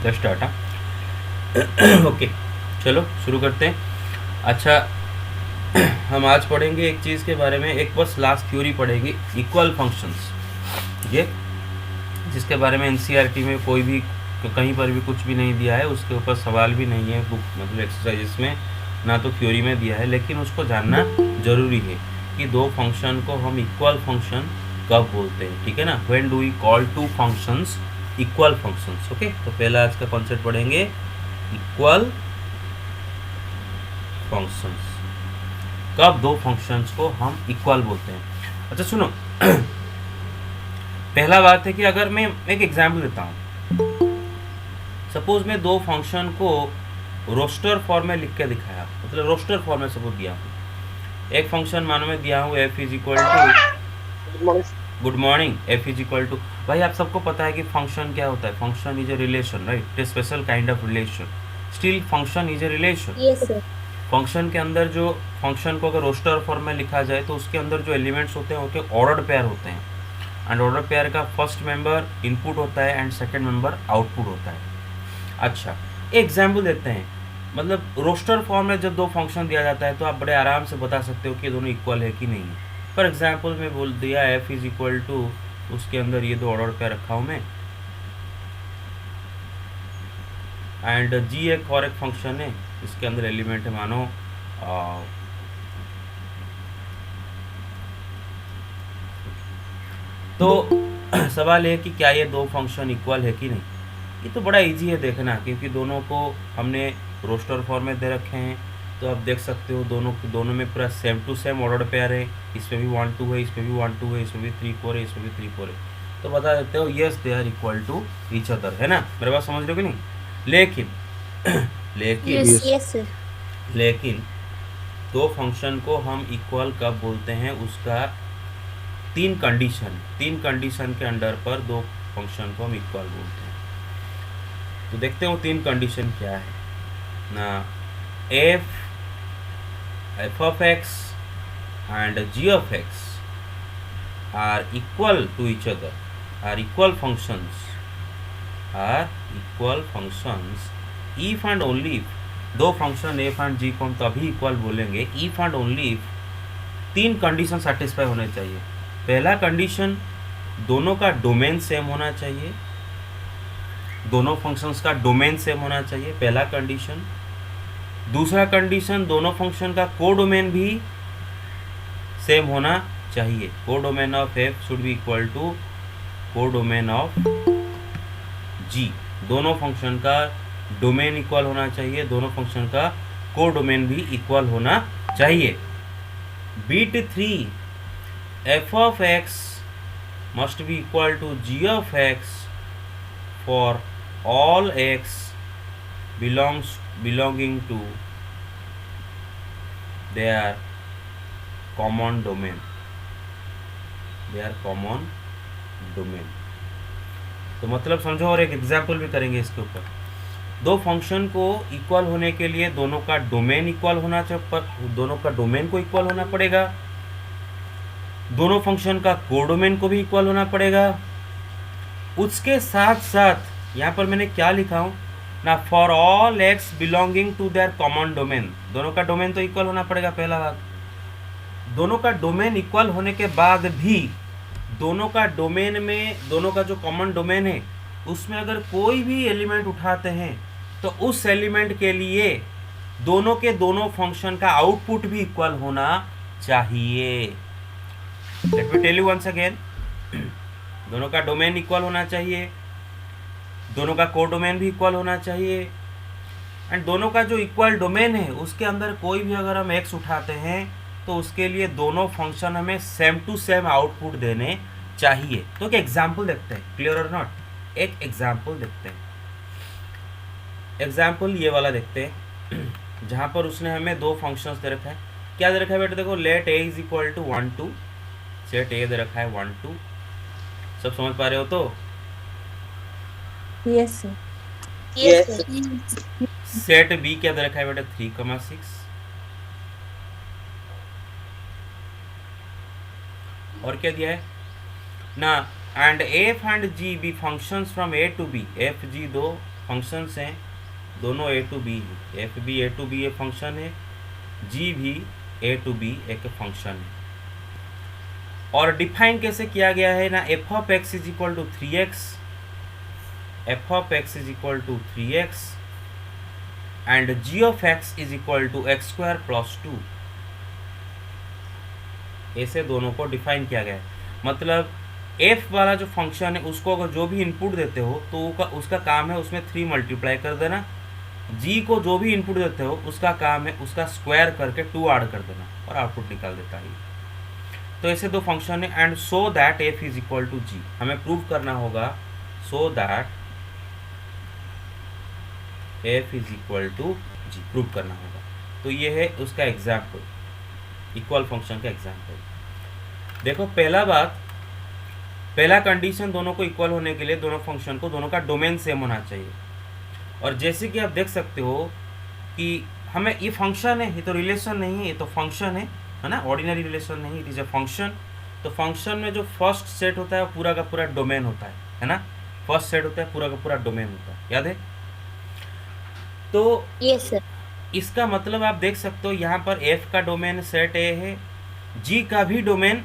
The start. Okay, चलो शुरू करते हैं। अच्छा, हम आज पढ़ेंगे एक चीज़ के बारे में, एक बस लास्ट थ्योरी पढ़ेंगे, इक्वल फंक्शंस। ये जिसके बारे में एनसीईआरटी में कोई भी कहीं पर भी कुछ भी नहीं दिया है, उसके ऊपर सवाल भी नहीं है बुक मतलब एक्सरसाइजेस में, ना तो थ्योरी में दिया है, लेकिन उसको जानना जरूरी है कि दो फंक्शन को हम इक्वल फंक्शन कब बोलते हैं। ठीक है ना, when do we call two functions equal functions. Okay, तो पहला आज का कॉन्सेप्ट पढ़ेंगे, इक्वल फंक्शंस। कब दो फंक्शंस को हम इक्वल बोलते हैं। अच्छा सुनो, पहला बात है कि अगर मैं एक एग्जाम्पल देता हूँ, सपोज मैं दो फंक्शन को रोस्टर फॉर्म में लिख के दिखाया, मतलब रोस्टर फॉर्म में सपोज दिया हूँ। एक फंक्शन मानो मैं दिया हूँ F is equal to good morning, F is equal to, भाई आप सबको पता है कि फंक्शन क्या होता है, function is a relation, right, special kind of relation, still function is a relation. Yes sir. Function के अंदर जो फंक्शन को अगर रोस्टर फॉर्म में लिखा जाए तो उसके अंदर जो एलिमेंट्स होते हैं उनके ऑर्डर पेयर होते हैं, एंड ऑर्डर पेयर का फर्स्ट मेंबर इनपुट होता है एंड सेकंड मेंबर आउटपुट होता है। अच्छा, एग्जाम्पल देते हैं, मतलब रोस्टर फॉर्म में जब दो फंक्शन दिया जाता है तो आप बड़े आराम से बता सकते हो कि दोनों इक्वल है कि नहीं है। फॉर एग्जाम्पल मैं बोल दिया एफ इज इक्वल टू, उसके अंदर ये दो ऑर्डर पेयर रखा हूँ मैं, एंड जी एक और एक फंक्शन है, इसके अंदर एलिमेंट है मानो तो सवाल है कि क्या ये दो फंक्शन इक्वल है कि नहीं। ये तो बड़ा इजी है देखना, क्योंकि दोनों को हमने रोस्टर फॉर्म में दे रखे हैं, तो आप देख सकते हो दोनों में पूरा same to same order pair है, इसमें भी 1 2 है, इसमें भी 1 2 है, इसमें भी 3 4 है, इसमें भी 3 4 है, तो बता देते हो yes they are equal to each other, है ना। मेरे बात समझ रहे हो कि नहीं। लेकिन लेकिन यस यस सर। लेकिन दो फंक्शन को हम इक्वल कब बोलते हैं, उसका तीन कंडीशन के अंडर पर दो फंक्शन को हम इक्वल बोलते हैं। तो देखते हो तीन कंडीशन क्या है ना। F of X and ji of X are equal to each other, are equal functions if and only if, दो फंक्शन एफ एंड जी को हम तभी इक्वल बोलेंगे इफ एंड ओनली इफ तीन कंडीशन सेटिस्फाई होने चाहिए। पहला कंडीशन, दोनों का डोमेन सेम होना चाहिए, दोनों फंक्शंस का डोमेन सेम होना चाहिए, पहला कंडीशन। दूसरा कंडीशन, दोनों फंक्शन का कोडोमेन भी सेम होना चाहिए, codomain of f should be equal to codomain of जी। दोनों फंक्शन का डोमेन इक्वल होना चाहिए, दोनों फंक्शन का कोडोमेन भी इक्वल होना चाहिए। बीट 3, f of x must be equal to g of x for all x belonging to their common domain, तो मतलब समझो, और एक एग्जाम्पल भी करेंगे इसके ऊपर। दो फंक्शन को इक्वल होने के लिए दोनों का डोमेन इक्वल होना चाहिए, दोनों का डोमेन को इक्वल होना पड़ेगा, दोनों फंक्शन का कोडोमेन को भी इक्वल होना पड़ेगा। उसके साथ साथ यहाँ पर मैंने क्या लिखा हूँ ना, for all X belonging to their common domain, दोनों का डोमेन तो इक्वल होना पड़ेगा, पहला बात। दोनों का डोमेन इक्वल होने के बाद भी दोनों का डोमेन में, दोनों का जो कॉमन डोमेन है उसमें अगर कोई भी एलिमेंट उठाते हैं तो उस एलिमेंट के लिए दोनों के दोनों फंक्शन का आउटपुट भी इक्वल होना चाहिए। Let me tell you once again, दोनों का डोमेन इक्वल होना चाहिए, दोनों का कोडोमेन भी इक्वल होना चाहिए, एंड दोनों का जो इक्वल डोमेन है उसके अंदर कोई भी अगर हम एक्स उठाते हैं तो उसके लिए दोनों फंक्शन हमें सेम टू सेम आउटपुट देने चाहिए। तो एक एग्जाम्पल देखते हैं, क्लियर और नॉट। एक एग्जाम्पल देखते हैं, एग्जाम्पल ये वाला देखते हैं जहाँ पर उसने हमें दो फंक्शंस दे रखा है। क्या दे रखा है बेटा, देखो, let a is equal to 1 2, set a दे रखा है 1 2, सब समझ पा रहे हो तो। Yes sir. Yes set B क्या दे रखा है बेटा, 3 6, और क्या दिया है ना, and F and G be functions from A to B, F G दो फंक्शंस हैं दोनों ए टू बी है, एफ भी ए टू बी एक फंक्शन है, जी भी ए टू बी एक फंक्शन है। और डिफाइन कैसे किया गया है ना, F of x is equal to 3x, F of x is equal to 3x and ji of x is equal to X square plus 2। ऐसे दोनों को डिफाइन किया गया है। मतलब f वाला जो फंक्शन है उसको अगर जो भी इनपुट देते हो तो उसका काम है उसमें 3 मल्टीप्लाई कर देना, g को जो भी इनपुट देते हो उसका काम है उसका स्क्वायर करके 2 ऐड कर देना और आउटपुट निकाल देता है। तो ऐसे दो फंक्शन है and so that f is equal to g, हमें प्रूव करना होगा so that f is equal to g, prove करना होगा। तो ये है उसका एग्जाम्पल, इक्वल फंक्शन का एग्जाम्पल। देखो पहला कंडीशन दोनों को इक्वल होने के लिए दोनों फंक्शन को दोनों का डोमेन सेम होना चाहिए। और जैसे कि आप देख सकते हो कि हमें ये फंक्शन है, ये तो रिलेशन नहीं है, ये तो फंक्शन है ना, ऑर्डिनरी रिलेशन नहीं, इट इज अ फंक्शन। तो फंक्शन में जो फर्स्ट सेट होता है वो पूरा का पूरा डोमेन होता है ना, फर्स्ट सेट होता है पूरा का पूरा डोमेन होता है, याद है। तो यस सर। इसका मतलब आप देख सकते हो यहाँ पर f का डोमेन सेट ए है, g का भी डोमेन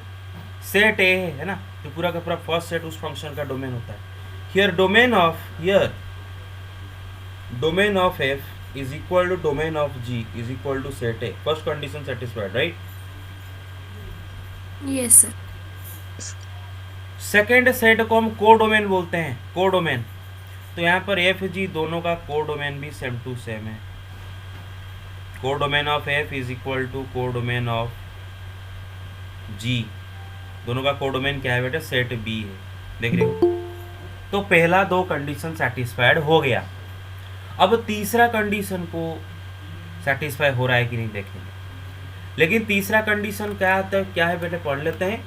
सेट ए है ना, तो पूरा का पूरा फर्स्ट सेट उस फंक्शन का डोमेन होता है। Here domain of f is equal to domain of g is equal to set A, first condition satisfied, right. Yes sir. Second set को हम को डोमेन बोलते हैं, को डोमेन। तो यहाँ पर एफ जी दोनों का को डोमेन भी सेम टू सेम है। Codomain of F is equal to codomain of जी, दोनों का को डोमेन क्या है बेटा, सेट बी है, देख रहे हो। तो पहला दो कंडीशन सेटिस्फाइड हो गया। अब तीसरा कंडीशन को सेटिस्फाई हो रहा है कि नहीं देखेंगे। लेकिन तीसरा कंडीशन क्या आता है, क्या है बेटे, पढ़ लेते हैं,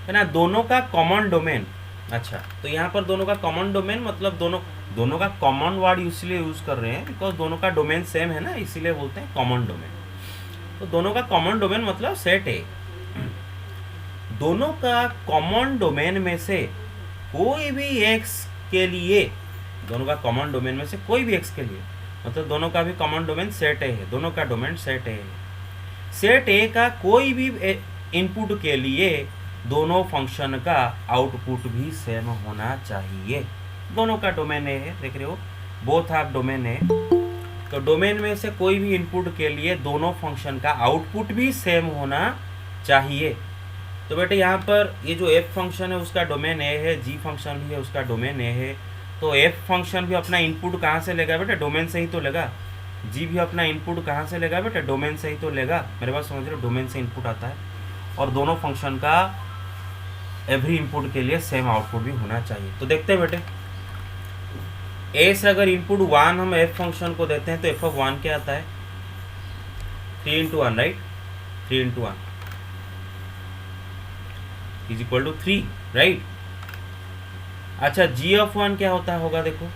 है ना, दोनों का कॉमन डोमेन। अच्छा, तो यहाँ पर दोनों का कॉमन डोमेन मतलब दोनों का कॉमन वर्ड इसलिए यूज कर रहे हैं बिकॉज दोनों का डोमेन सेम है ना, इसीलिए बोलते हैं कॉमन डोमेन। तो दोनों का कॉमन डोमेन मतलब सेट है। दोनों का कॉमन डोमेन में से कोई भी एक्स के लिए, दोनों का कॉमन डोमेन में से कोई भी एक्स के लिए, मतलब दोनों का भी कॉमन डोमेन सेट ए है, दोनों का डोमेन सेट ए है। सेट ए का कोई भी इनपुट के लिए दोनों फंक्शन का आउटपुट भी सेम होना चाहिए। दोनों का डोमेन ए है, देख रहे हो, बोथ ऑफ डोमेन ए। तो डोमेन में से कोई भी इनपुट के लिए दोनों फंक्शन का आउटपुट भी सेम होना चाहिए। तो बेटे यहाँ पर ये जो एफ फंक्शन है उसका डोमेन ए है, जी फंक्शन भी है उसका डोमेन ए है। तो एफ फंक्शन भी अपना इनपुट कहाँ से लेगा बेटे, डोमेन से ही तो लेगा। जी भी अपना इनपुट कहाँ से लेगा बेटे, डोमेन से ही तो लेगा। मेरे पास समझ रहे हो, डोमेन से इनपुट आता है और दोनों फंक्शन का एवरी इनपुट के लिए सेम आउटपुट भी होना चाहिए। तो देखते हैं बेटे, ए से अगर इनपुट 1 हम एफ फंक्शन को देते हैं तो एफ ऑफ 1 क्या आता है, 3 into 1, right, 3 into 1 is equal to 3, right. अच्छा, जी ऑफ 1 क्या होता होगा, देखो,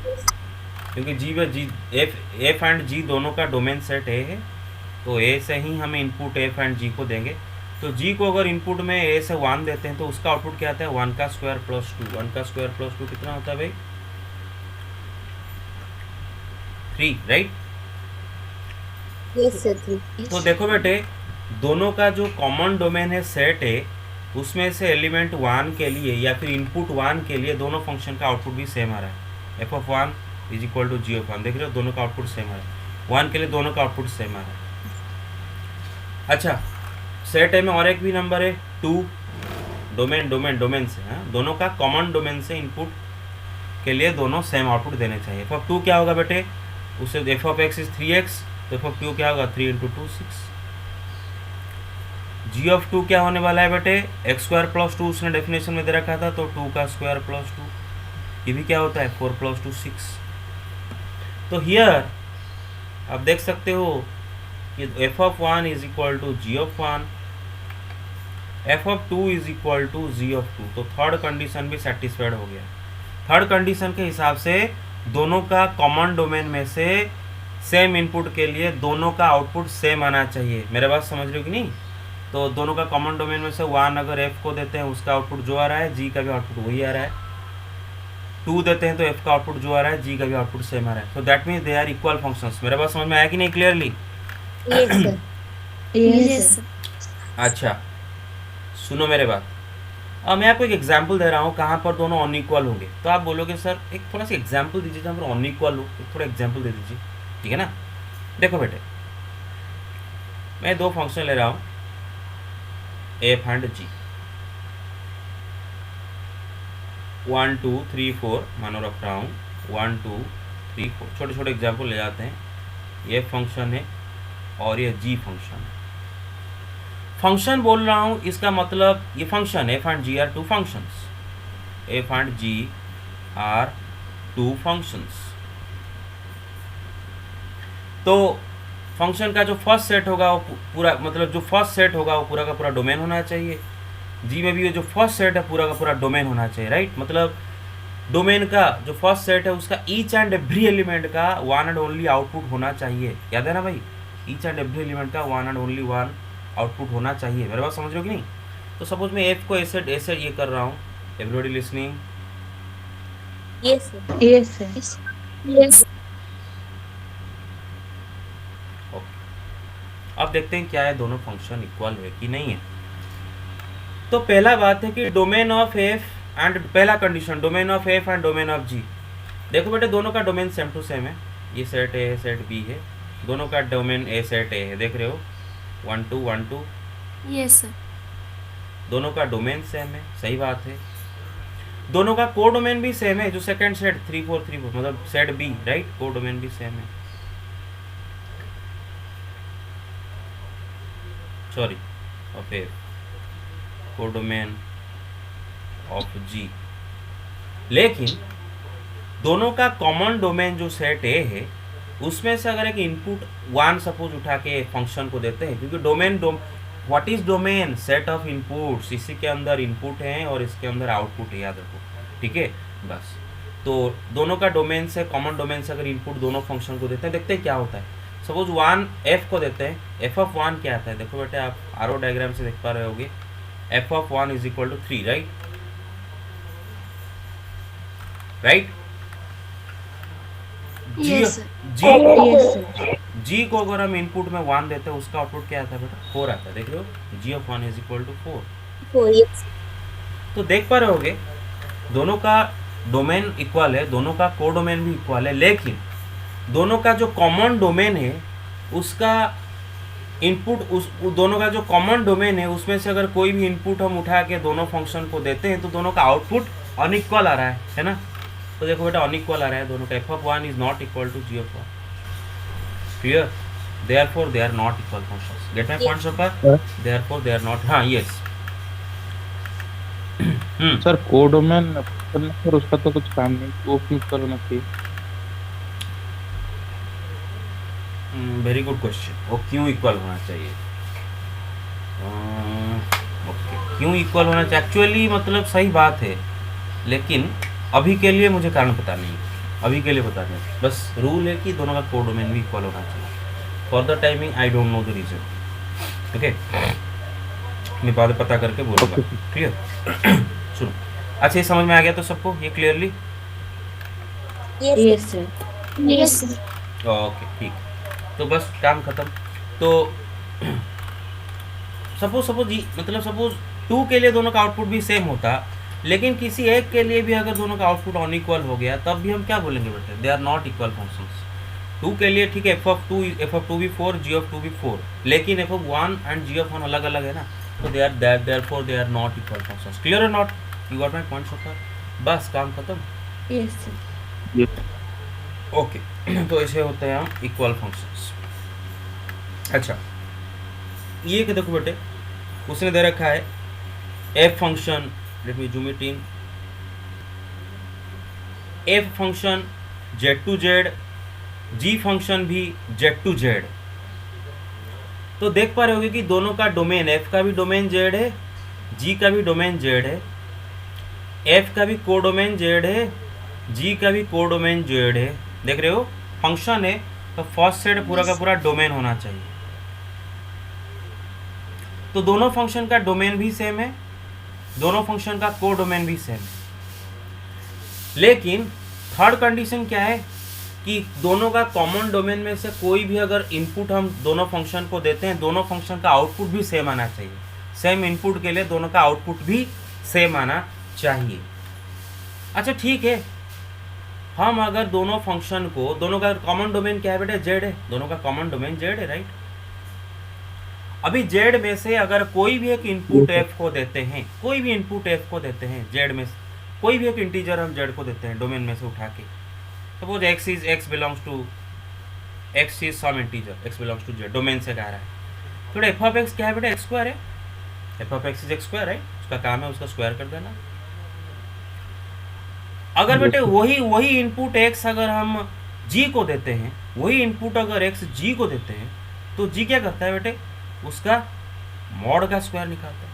क्योंकि जी एफ एंड जी दोनों का डोमेन सेट ए है, तो ए से ही हम इनपुट एफ एंड जी को देंगे। तो जी को अगर इनपुट में ए से 1 देते हैं तो उसका आउटपुट क्या आता है, 1 का स्क्वायर प्लस 2। 1 का स्क्वायर प्लस 2 कितना होता है भाई, 3, राइट। Yes sir. तो देखो बेटे, दोनों का जो कॉमन डोमेन है सेट है, उसमें से एलिमेंट 1 के लिए या फिर इनपुट 1 के लिए दोनों फंक्शन का आउटपुट भी सेम आ रहा है। F of 1 is equal to G of 1, देख रहे हो, दोनों का आउटपुट सेम आ रहा है। 1 के लिए दोनों का आउटपुट सेम आ रहा है। अच्छा, सेट ए में और एक भी नंबर है 2, डोमेन से, हाँ, दोनों का कॉमन डोमेन से इनपुट के लिए दोनों सेम आउटपुट देने चाहिए। एफ ऑफ 2 क्या होगा बेटे, उससे F of x is 3x, तो एफ ऑफ 2 क्या होगा, 3 into 2 6। जी ऑफ 2 क्या होने वाला है बेटे, एक्स स्क्वायर प्लस 2 उसने डेफिनेशन में दे रखा था, तो 2 का स्क्वायर प्लस 2, ये भी क्या होता है, 4 + 2 6। तो हियर आप देख सकते हो कि F of 1 is equal to G of 1, F of 2 is equal to G of 2। तो थर्ड कंडीशन भी सेटिस्फाइड हो गया। थर्ड कंडीशन के हिसाब से दोनों का कॉमन डोमेन में से सेम इनपुट के लिए दोनों का आउटपुट सेम आना चाहिए। मेरे बात समझ रहे हो कि नहीं। तो दोनों का कॉमन डोमेन में से 1 अगर एफ को देते हैं उसका आउटपुट जो आ रहा है, जी का भी आउटपुट वही आ रहा है। 2 देते हैं तो f का आउटपुट जो आ रहा है g का भी आउटपुट सेम आ रहा है, तो that means they are equal functions. मेरे बात समझ में आया कि नहीं clearly? Yes sir. Yes sir. अच्छा सुनो मेरे बात, अब मैं आपको एक एग्जाम्पल दे रहा हूँ कहाँ पर दोनों अनइक्वल होंगे, तो आप बोलोगे सर एक थोड़ा सा एग्जाम्पल दीजिए जहाँ पर अनइक्वल हो, एक थोड़ा एग्जाम्पल दे दीजिए, ठीक है ना? देखो बेटे, मैं दो फंक्शन ले रहा हूँ एफ एंड जी, 1 2 3 4 मानो रख रहा हूँ 1 2 3 4, छोटे छोटे एग्जाम्पल ले जाते हैं। ये फंक्शन है और ये जी फंक्शन है। फंक्शन बोल रहा हूँ इसका मतलब ये function F and G are two functions, F and G are two functions. तो फंक्शन का जो फर्स्ट सेट होगा वो पूरा, मतलब जो फर्स्ट सेट होगा वो पूरा का पूरा डोमेन होना चाहिए। जी में भी ये जो फर्स्ट सेट है पूरा का पूरा डोमेन होना चाहिए, राइट? मतलब डोमेन का जो फर्स्ट सेट है उसका ईच एंड एवरी एलिमेंट का वन एंड ओनली आउटपुट होना चाहिए, याद है ना भाई? ईच एंड एवरी एलिमेंट का one and only one output होना चाहिए। मेरे बात समझ रहे हो कि नहीं? तो सपोज मैं एफ को ऐसे ऐसे ये कर रहा हूँ, everybody listening? Yes sir. Yes sir. Yes. अब देखते हैं क्या है दोनों फंक्शन इक्वल है कि नहीं है। तो पहला बात है कि डोमेन ऑफ एफ एंड, पहला condition domain of f and domain of g. देखो बेटे दोनों का डोमेन सेम टू सेम है, ये सेट ए है सेट बी है, दोनों का डोमेन ए सेट ए है, देख रहे हो 1 2 1 2, यस सर। दोनों का डोमेन सेम है, सही बात है। दोनों का को डोमेन भी सेम है, जो सेकंड सेट 3 4 3 4 मतलब सेट बी, राइट? को डोमेन भी सेम है, सॉरी ऑफ एफ, को डोमेन ऑफ जी। लेकिन दोनों का कॉमन डोमेन जो सेट ए है उसमें से अगर एक इनपुट 1 सपोज उठा के फंक्शन को देते हैं, क्योंकि domain what is domain? Set of inputs, इसी के अंदर इनपुट है और इसके अंदर आउटपुट है, याद रखो, ठीक है? बस तो दोनों का डोमेन से, कॉमन डोमेन से अगर इनपुट दोनों फंक्शन को देते हैं, देखते हैं क्या होता है। सपोज 1 एफ को देते हैं, एफ ऑफ 1 क्या आता है? देखो बेटे आप आरो डायग्राम से देख पा रहे होगे, F of 1 is equal to 3, right? Right? Yes sir. जी यस सर। जी को अगर हम इनपुट में 1 देते हैं उसका आउटपुट क्या आता है बेटा? 4 आता है, देख रहे हो? G of 1 is equal to 4। Yes. तो देख पा रहे होगे दोनों का डोमेन इक्वल है, दोनों का को डोमेन भी इक्वल है, लेकिन दोनों का जो कॉमन डोमेन है उसका इनपुट, उस दोनों का जो कॉमन डोमेन है उसमें से अगर कोई भी इनपुट हम उठा के दोनों फंक्शन को देते हैं तो दोनों का आउटपुट अनइक्वल आ रहा है ना? तो देखो बेटा अनइक्वल आ रहा है दोनों का, F of 1 is not equal to G of 1, clear? Therefore they are not equal functions, get my point so far? Therefore they are not, हाँ यस। सर को डोमेन करने पर उसका तो कुछ काम नहीं, वो क्यों करना चाहिए? वेरी गुड क्वेश्चन, वो क्यों इक्वल होना चाहिए? ओके, क्यों इक्वल होना चाहिए? एक्चुअली मतलब सही बात है, लेकिन अभी के लिए मुझे कारण पता नहीं, अभी के लिए पता नहीं, बस रूल है कि दोनों का को डोमेन भी इक्वल होना चाहिए। For the timing I don't know the reason, okay? मैं बाद में पता करके बोलूँगा, क्लियर? सुनो, अच्छा ये समझ में आ गया तो सबको ये clearly? Yes sir. Yes. Okay ठीक, तो बस काम खत्म। तो सपोज मतलब सपोज 2 के लिए दोनों का आउटपुट भी सेम होता, लेकिन किसी एक के लिए भी अगर दोनों का आउटपुट अनइक्वल हो गया तब भी हम क्या बोलेंगे बेटे? They are not equal functions. 2 के लिए ठीक है, एफ ऑफ 2 भी 4, जी ऑफ 2 भी 4, लेकिन f of 1 and ji of 1 अलग अलग है ना, तो they are therefore they are not equal functions. Clear और not? You got my point so far? बस काम खत्म। Yes sir. ओके तो ऐसे होते हैं हम इक्वल फंक्शंस। अच्छा ये कि देखो बेटे उसने दे रखा है F function, let me zoom it in, F function Z to Z, G function भी जेड टू जेड। तो देख पा रहे होगे कि दोनों का डोमेन, एफ का भी डोमेन जेड है, जी का भी डोमेन जेड है, एफ का भी को डोमेन जेड है, जी का भी को डोमेन जेड है। देख रहे हो फंक्शन है तो फर्स्ट सेट पूरा का पूरा डोमेन होना चाहिए। तो दोनों फंक्शन का डोमेन भी सेम है, दोनों फंक्शन का को डोमेन भी सेम है। लेकिन थर्ड कंडीशन क्या है कि दोनों का कॉमन डोमेन में से कोई भी अगर इनपुट हम दोनों फंक्शन को देते हैं, दोनों फंक्शन का आउटपुट भी सेम आना चाहिए। सेम इनपुट के लिए दोनों का आउटपुट भी सेम आना चाहिए। अच्छा ठीक है, हम अगर दोनों फंक्शन को, दोनों का कॉमन डोमेन क्या है बेटा, जेड है, दोनों का कॉमन डोमेन जेड है, राइट। अभी जेड में से अगर कोई भी एक इनपुट एफ को देते हैं, कोई भी इनपुट एफ को देते हैं जेड में से, कोई भी एक इंटीजर हम जेड को देते हैं डोमेन में से उठा के, suppose x belongs to x is some integer, x belongs to Z, domain से कह रहा है। तो एफ ऑफ एक्स क्या है बेटा, एक्स स्क्वायर है, F of x is x square, right. उसका काम है उसका स्क्वायर कर देना। अगर बेटे वही इनपुट x अगर हम g को देते हैं, वही इनपुट अगर x g को देते हैं, तो g क्या करता है बेटे, उसका मॉड का स्क्वायर निकालता है।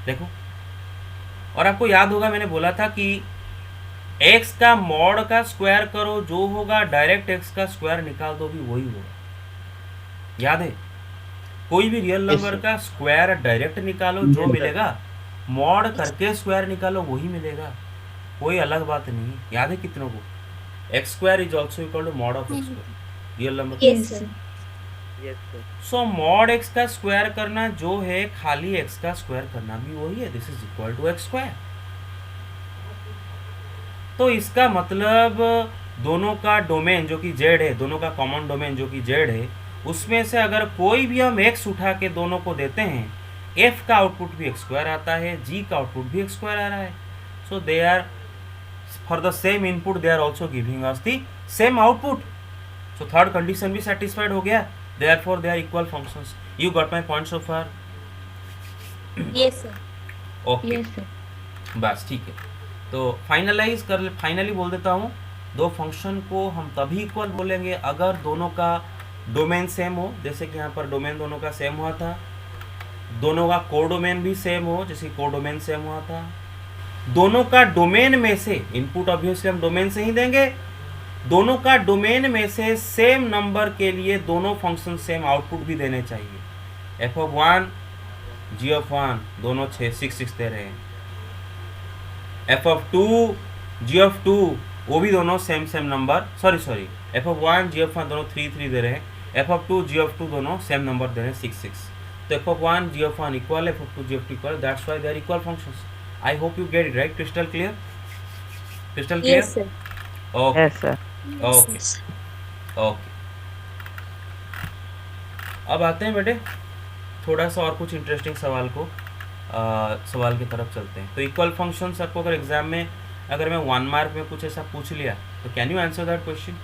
देखो, और आपको याद होगा मैंने बोला था कि x का मॉड का स्क्वायर करो, जो होगा डायरेक्ट x का स्क्वायर निकाल दो भी वही होगा। याद है, कोई भी रियल नंबर का स्क्वायर डायरेक्ट निकालो, जो मिलेगा मॉड करके स्क्वायर निकालो वही मिलेगा, कोई अलग बात नहीं। याद है कितनों को, X square is also equal to mod of X square, real number. Yes, sir. So mod X का स्क्वायर करना जो है, खाली एक्स का स्क्वायर करना भी वही है, this is equal to X square. तो इसका मतलब दोनों का डोमेन जो कि जेड है, दोनों का कॉमन डोमेन जो कि जेड है, उसमें से अगर कोई भी हम एक्स उठा के दोनों को देते हैं, एफ का आउटपुट भी एक्स स्क्वायर आता है, जी का आउटपुट भी एक्स स्क्वायर आ रहा है। So they are for the same input they are also giving us the same output. So third condition भी सेटिस्फाइड हो गया, therefore they are equal functions. You got my point so far? Yes, sir. Okay, Yes, sir. बस ठीक है। तो finally बोल देता हूँ, दो फंक्शन को हम तभी इक्वल बोलेंगे अगर दोनों का डोमेन सेम हो, जैसे कि यहाँ पर डोमेन दोनों का सेम हुआ था, दोनों का कोडोमेन भी सेम हो, जैसे कोडोमेन सेम हुआ था, दोनों का डोमेन में से इनपुट ऑब्वियसली हम डोमेन से ही देंगे, दोनों का डोमेन में से सेम नंबर के लिए दोनों फंक्शन सेम आउटपुट भी देने चाहिए। एफ ऑफ 1 जी ऑफ 1 दोनों 6 दे रहे हैं, एफ ऑफ 2 जी ऑफ 2 वो भी दोनों same number, sorry F of 1 G of 1 दोनों 3 दे रहे हैं, एफ ऑफ 2 जी ऑफ 2 दोनों सेम नंबर दे रहे हैं 6। तो F of 1 G of 1 equal, F of 2 G of 2 equal, that's why they are equal functions. I hope you get it right, crystal clear? Crystal clear? Yes, sir. Okay Yes, sir. Okay okay. अब आते हैं बेटे थोड़ा सा और कुछ interesting सवाल की तरफ चलते हैं। तो इक्वल फंक्शंस आपको अगर एग्जाम में, अगर मैं 1 मार्क में कुछ ऐसा पूछ लिया, तो can you answer that question?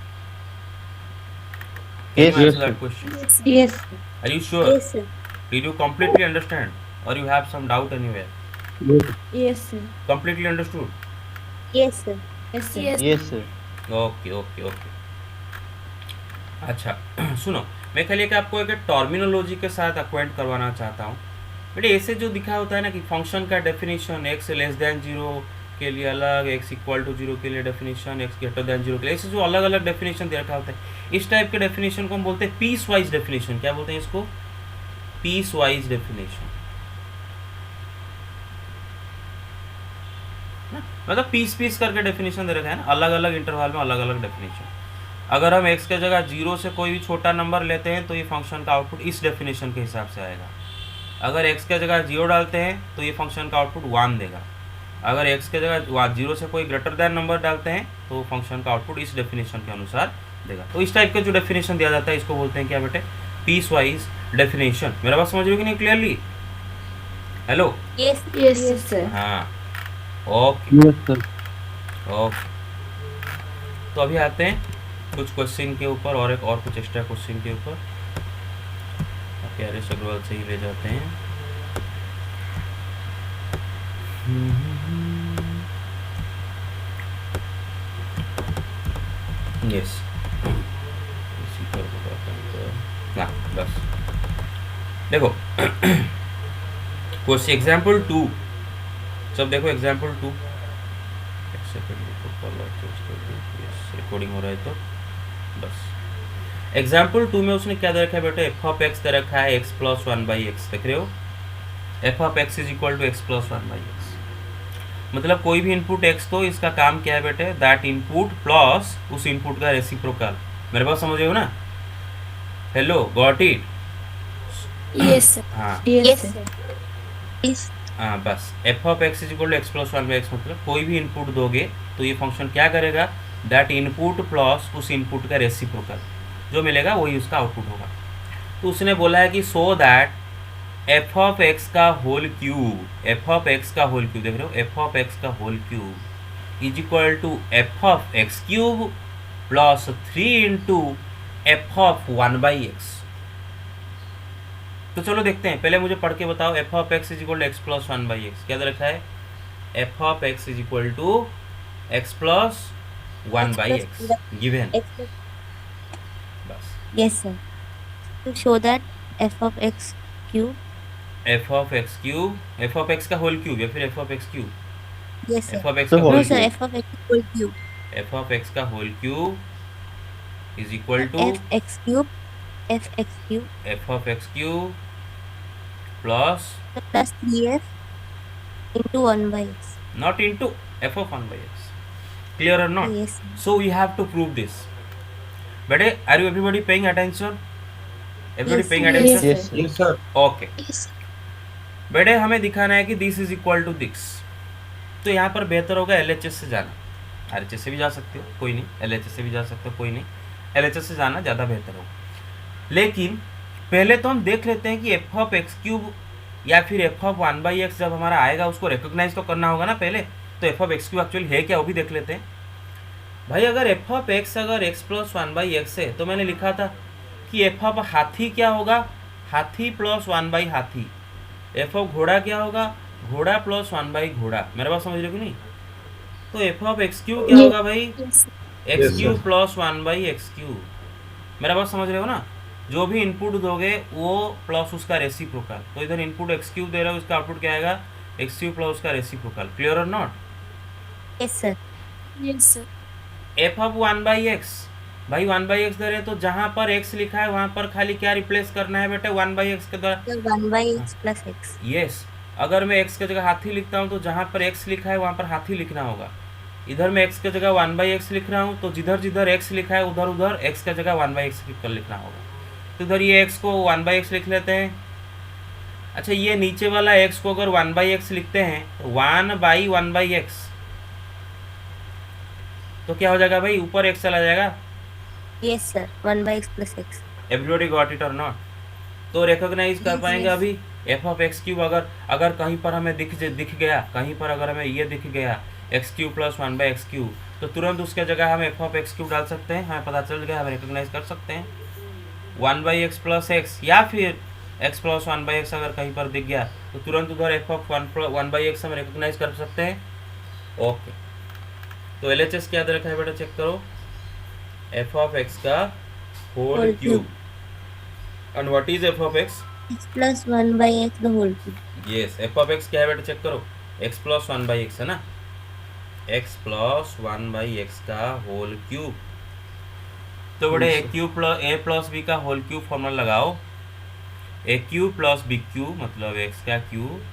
Yes, yes, that sir. question? Yes, sir. Are you sure? Yes, sir. Did you completely understand, or you have some doubt anywhere? Yes, Yes, sir. Completely understood? Yes, sir. Yes, sir. yes, sir. Okay okay okay. अच्छा सुनो, मैं खाली एक आपको एक terminology के साथ अक्वाइंट करवाना चाहता हूँ बेटे। ऐसे जो दिखा होता है ना कि फंक्शन का डेफिनेशन एक्स लेस देन 0 के लिए अलग, एक्स इक्वल टू 0 के लिए डेफिनेशन, एक्स ग्रेटर देन 0 के लिए, ऐसे जो अलग अलग डेफिनेशन दे रखा होता है, इस टाइप के डेफिनेशन को हम बोलते हैं पीस वाइज डेफिनेशन। क्या बोलते हैं इसको? Piecewise definition. मतलब पीस करके डेफिनेशन दे रखा है ना, अलग अलग इंटरवल में अलग अलग डेफिनेशन। अगर हम x के जगह 0 से कोई भी छोटा नंबर लेते हैं तो ये फंक्शन का आउटपुट इस डेफिनेशन के हिसाब से आएगा। अगर x के जगह 0 डालते हैं तो ये फंक्शन का आउटपुट 1 देगा। अगर x के जगह 0 से कोई ग्रेटर देन नंबर डालते हैं तो फंक्शन का आउटपुट इस डेफिनेशन के अनुसार देगा। तो इस टाइप का जो डेफिनेशन दिया जाता है इसको बोलते हैं क्या बेटे? Piecewise definition. मेरा बात समझ रहे हो कि नहीं clearly? Hello? Yes. Yes, sir. हाँ ओके Yes, sir. ओके। तो अभी आते हैं कुछ क्वेश्चन के ऊपर और कुछ एक्स्ट्रा क्वेश्चन के ऊपर। प्यारेश अग्रवाल से ही ले जाते हैं। यस इसी पर हाँ बस देखो क्वेश्चन एग्जाम्पल 2, सब देखो एग्जाम्पल 2। एक सेकंड रिकॉर्डिंग हो रहा है तो बस। एग्जाम्पल 2 में उसने क्या दे रखा है बेटे? एफ ऑफ एक्स दे रखा है एक्स प्लस 1 बाई एक्स। देख रहे हो? F of x is equal to X plus 1 by X. मतलब कोई भी इनपुट x तो इसका काम क्या है बेटे, दैट इनपुट प्लस उस इनपुट का रेसिप्रोकल। मेरे बात समझ रहे हो ना? Hello, got it? Yes, sir. हाँ Yes, Yes, sir. sir. Yes. हाँ, बस F of x is equal to X plus one by X, मतलब कोई भी इनपुट दोगे तो ये फंक्शन क्या करेगा, दैट इनपुट प्लस उस इनपुट का रेसिप्रोकल जो मिलेगा वही उसका आउटपुट होगा। तो उसने बोला है कि so that F of x का whole cube, f of x का होल क्यूब, देख रहे हो, एफ ऑफ एक्स का whole cube is equal to F of x cube plus 3 into f of 1/x। तो चलो देखते हैं, पहले मुझे पढ़ के बताओ, F of x is equal to X plus 1/x क्या दे रखा है, F of x is equal to X plus 1/x given, X plus. बस Yes, sir. To show that f of x cube. F of x cube, f of x का whole cube या फिर f of x cube, Yes, sir. F of x The का whole whole No, sir. Cube, F of x whole cube. F of x का whole cube is equal to F x cube. F x cube f of x cube plus plus 3f into 1/x. not into f of 1/x, clear or not? Yes, sir. So we have to prove this. Bede, are you everybody paying attention? Everybody Yes, paying yes, attention? Yes, sir. Yes, sir. Okay. Yes. बेटे हमें दिखाना है कि this is equal to this, तो यहाँ पर बेहतर होगा LHS से जाना, RHS से भी जा सकते हो कोई नहीं, LHS से भी जा सकते हो कोई नहीं, LHS से जाना ज़्यादा बेहतर होगा। लेकिन पहले तो हम देख लेते हैं कि एफ ऑफ एक्स क्यूब या फिर एफ ऑफ 1/x जब हमारा आएगा उसको रिकोगनाइज तो करना होगा ना पहले, तो F of x cube actually है क्या वो भी देख लेते हैं। भाई अगर एफ ऑफ एक्स अगर एक्स प्लस 1/x है तो मैंने लिखा था कि एफ ऑफ हाथी क्या होगा, हाथी प्लस 1/हाथी, एफ ऑफ घोड़ा क्या होगा, घोड़ा प्लस 1/घोड़ा। मेरे बात समझ रहे हो कि नहीं? तो एफ ऑफ एक्स क्यूब क्या होगा भाई, Yes. X Yes, cube sir. Plus 1/x cube. मेरा बात समझ रहे हो ना? जो भी इनपुट दोगे वो प्लस उसका रेसिप्रोकल, तो इधर इनपुट एक्स क्यूब दे रहा है, उसका आउटपुट क्या आएगा, एक्स क्यूब प्लस उसका रेसिप्रोकल, क्लियर और not? Yes, sir. Yes, sir. F of 1/x, भाई 1/x दे रहे हैं तो जहाँ पर x लिखा है वहाँ पर खाली क्या रिप्लेस करना है बेटे, 1/x के द्वारा। So 1/x plus x. Yes, अगर मैं x की जगह हाथी लिखता हूँ तो जहाँ पर x लिखा है वहाँ पर हाथी लिखना होगा। इधर मैं x की जगह 1/x लिख रहा हूँ तो जिधर जिधर x लिखा है उधर उधर x की जगह 1/x कर लिखना होगा। तो इधर ये x को 1/x लिख लेते हैं। अच्छा, ये नीचे वाला x को अगर 1/x लिखते हैं तो 1/1/x, तो क्या हो जाएगा भाई, ऊपर x चला जाएगा। Yes, sir. 1/x plus x. Everybody got it और नॉट? तो रिकॉग्नाइज कर Yes, पाएंगे yes. अभी एफ ऑफ एक्स क्यूब, अगर कहीं पर हमें दिख गया, कहीं पर अगर हमें ये दिख गया x cube plus 1/x cube, तो तुरंत उसके जगह हम एफ ऑफ एक्स क्यूब डाल सकते हैं, हमें पता चल गया, हम रिकॉग्नाइज कर सकते हैं 1/x प्लस एक्स, या फिर x प्लस 1/x अगर कहीं पर दिख गया तो तुरंत उधर एफ ऑफ 1/x हम रिकॉग्नाइज कर सकते हैं। ओके, तो LHS क्या दे रखा है बेटा, चेक करो, एफ ऑफ एक्स का whole Whole cube, and what is F of X, X plus 1/x the whole cube. Yes, F of X क्या है बेटा, चेक करो, x प्लस 1/x है ना, x प्लस 1/x का होल क्यूब। तो बेटे a प्लस b का होल क्यूब फॉर्मूला लगाओ, a cube plus b cube मतलब x का क्यूब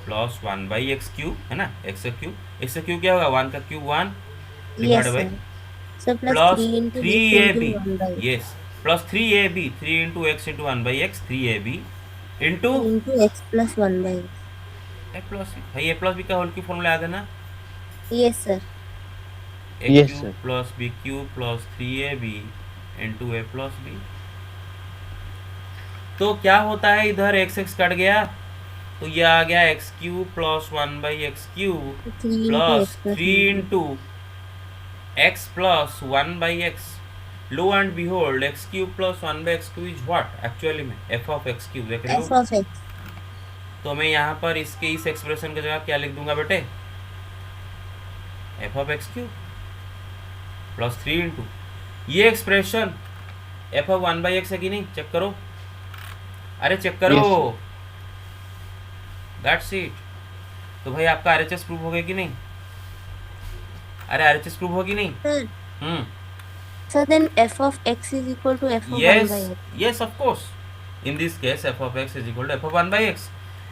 प्लस 1/x क्यूब है ना, x का क्यूब क्या होगा, 1 का cube 1 Yes, divided sir. By So plus plus 3 into 3ab, x into 1/x. Yes, plus 3ab, 3 into x into 1/x, 3ab into Into x plus 1/x. a plus b। भाई a plus b का whole cube formula याद है ना, Yes, sir. a Yes, cube sir. Plus b cube plus 3ab into a plus b। तो क्या होता है, इधर x कट गया तो ये आ गया x cube plus 1/x cube 3 into plus x plus 3 into x plus 1/x। Low and behold x cube plus 1/x cube is what actually में एफ ऑफ एक्स क्यूब, देख रहे f हो? of x. तो मैं यहाँ पर इसके इस एक्सप्रेशन की जगह क्या लिख दूंगा बेटे, F of x cube plus 3 into ये एक्सप्रेशन एफ ऑफ 1/x है कि नहीं, चेक करो, अरे चेक करो, दैट्स इट। तो भाई आपका RHS प्रूव हो गया कि नहीं, अरे RHS प्रूव होगी नहीं? Sir. So then f of x is equal to f of yes 1/x. yes of course, in this case f of x is equal to f of 1/x।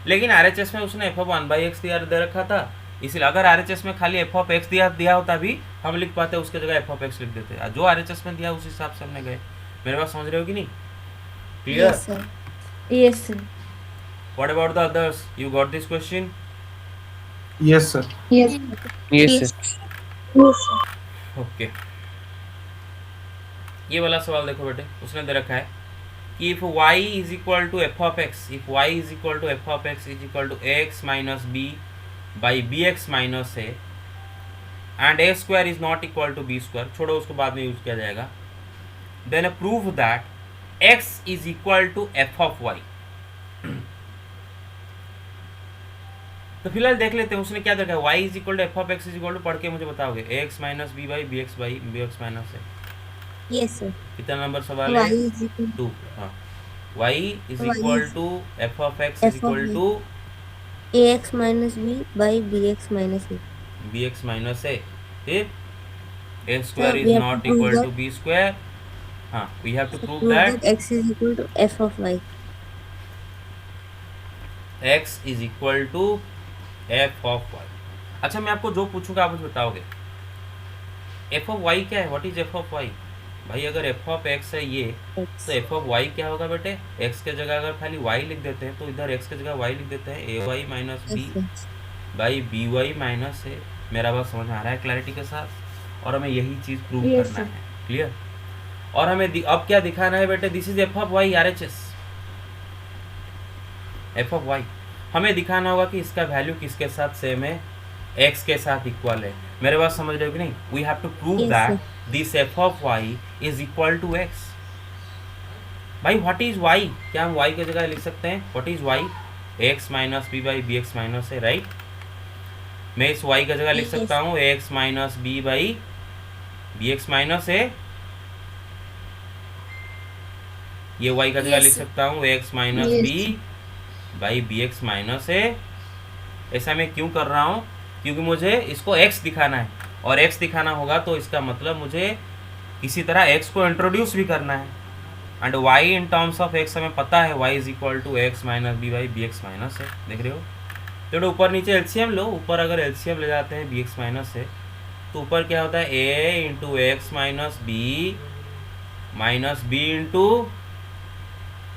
लेकिन RHS में उसने f of 1/x दे रखा था, इसलिए अगर RHS में खाली F of x दिया होता भी हम लिख पाते, उसके जगह एफ ऑफ एक्स लिख देते। जो RHS में दिया उस हिसाब से हमने गए। मेरे बात समझ रहे हो कि नहीं? Clear? Yes, sir. Yes, sir. What about the others? You got this question? Yes, sir. Yes. Yes, Yes. sir. Yes, sir. Okay, ये वाला सवाल देखो बेटे, उसने दे रखा है कि if y is equal to F of X, if y is equal to F of x is equal to x minus B by B x minus A and A square is not equal to B square, छोड़ो उसको बाद में use किया जाएगा, then prove that x is equal to F of Y. तो फिलहाल देख लेते हैं उसने क्या देखा है। y is equal to F of x is equal to, पढ़ के मुझे बताओगे, x minus B by B x minus a. Yes, sir. कितना नंबर सवाल Y है? is equal 2। हाँ, y is Y equal is to F of x is f of equal y. To ax minus b by bx minus a. B x minus a. फिर a square we is have to not prove equal that- to B square. हाँ, we have to prove Prove that that x is equal to f of y. x is equal to F of y. अच्छा, मैं आपको जो पूछूंगा आप मुझे बताओगे F of Y क्या है? What is F of Y? भाई अगर एफ ऑफ एक्स है ये, X. तो एफ ऑफ वाई क्या होगा बेटे? एक्स के जगह अगर खाली वाई लिख देते हैं तो इधर एक्स के जगह वाई लिख देते हैं, a y minus b F. By b y minus a. मेरा बात समझ में आ रहा है क्लैरिटी के साथ? और हमें यही चीज़ प्रूव Yes, करना sir. है। क्लियर? और हमें अब क्या दिखाना है बेटे? This is F of Y RHS, F of Y. हमें दिखाना होगा कि इसका वैल्यू किसके साथ सेम है, एक्स के साथ इक्वल है। मेरे बात समझ रहे हो कि नहीं? We have to prove Yes, that this f of y is equal to x. भाई व्हाट इज वाई? क्या हम वाई की जगह लिख सकते हैं what is y? X minus B by B x minus a, right? मैं इस वाई की जगह लिख Yes. सकता हूँ x minus B by B x minus a. ये वाई का जगह Yes, लिख sir. सकता हूँ x minus Yes. B by B x minus a. ऐसा मैं क्यों कर रहा हूँ? क्योंकि मुझे इसको x दिखाना है, और x दिखाना होगा तो इसका मतलब मुझे किसी तरह x को इंट्रोड्यूस भी करना है। And y in terms of x हमें पता है y is equal to x minus B by B x minus है। देख रहे हो? तो ऊपर नीचे एलसीएम लो। ऊपर अगर एलसीएम ले जाते हैं बी एक्स माइनस से, तो ऊपर क्या होता है? a into x minus B into,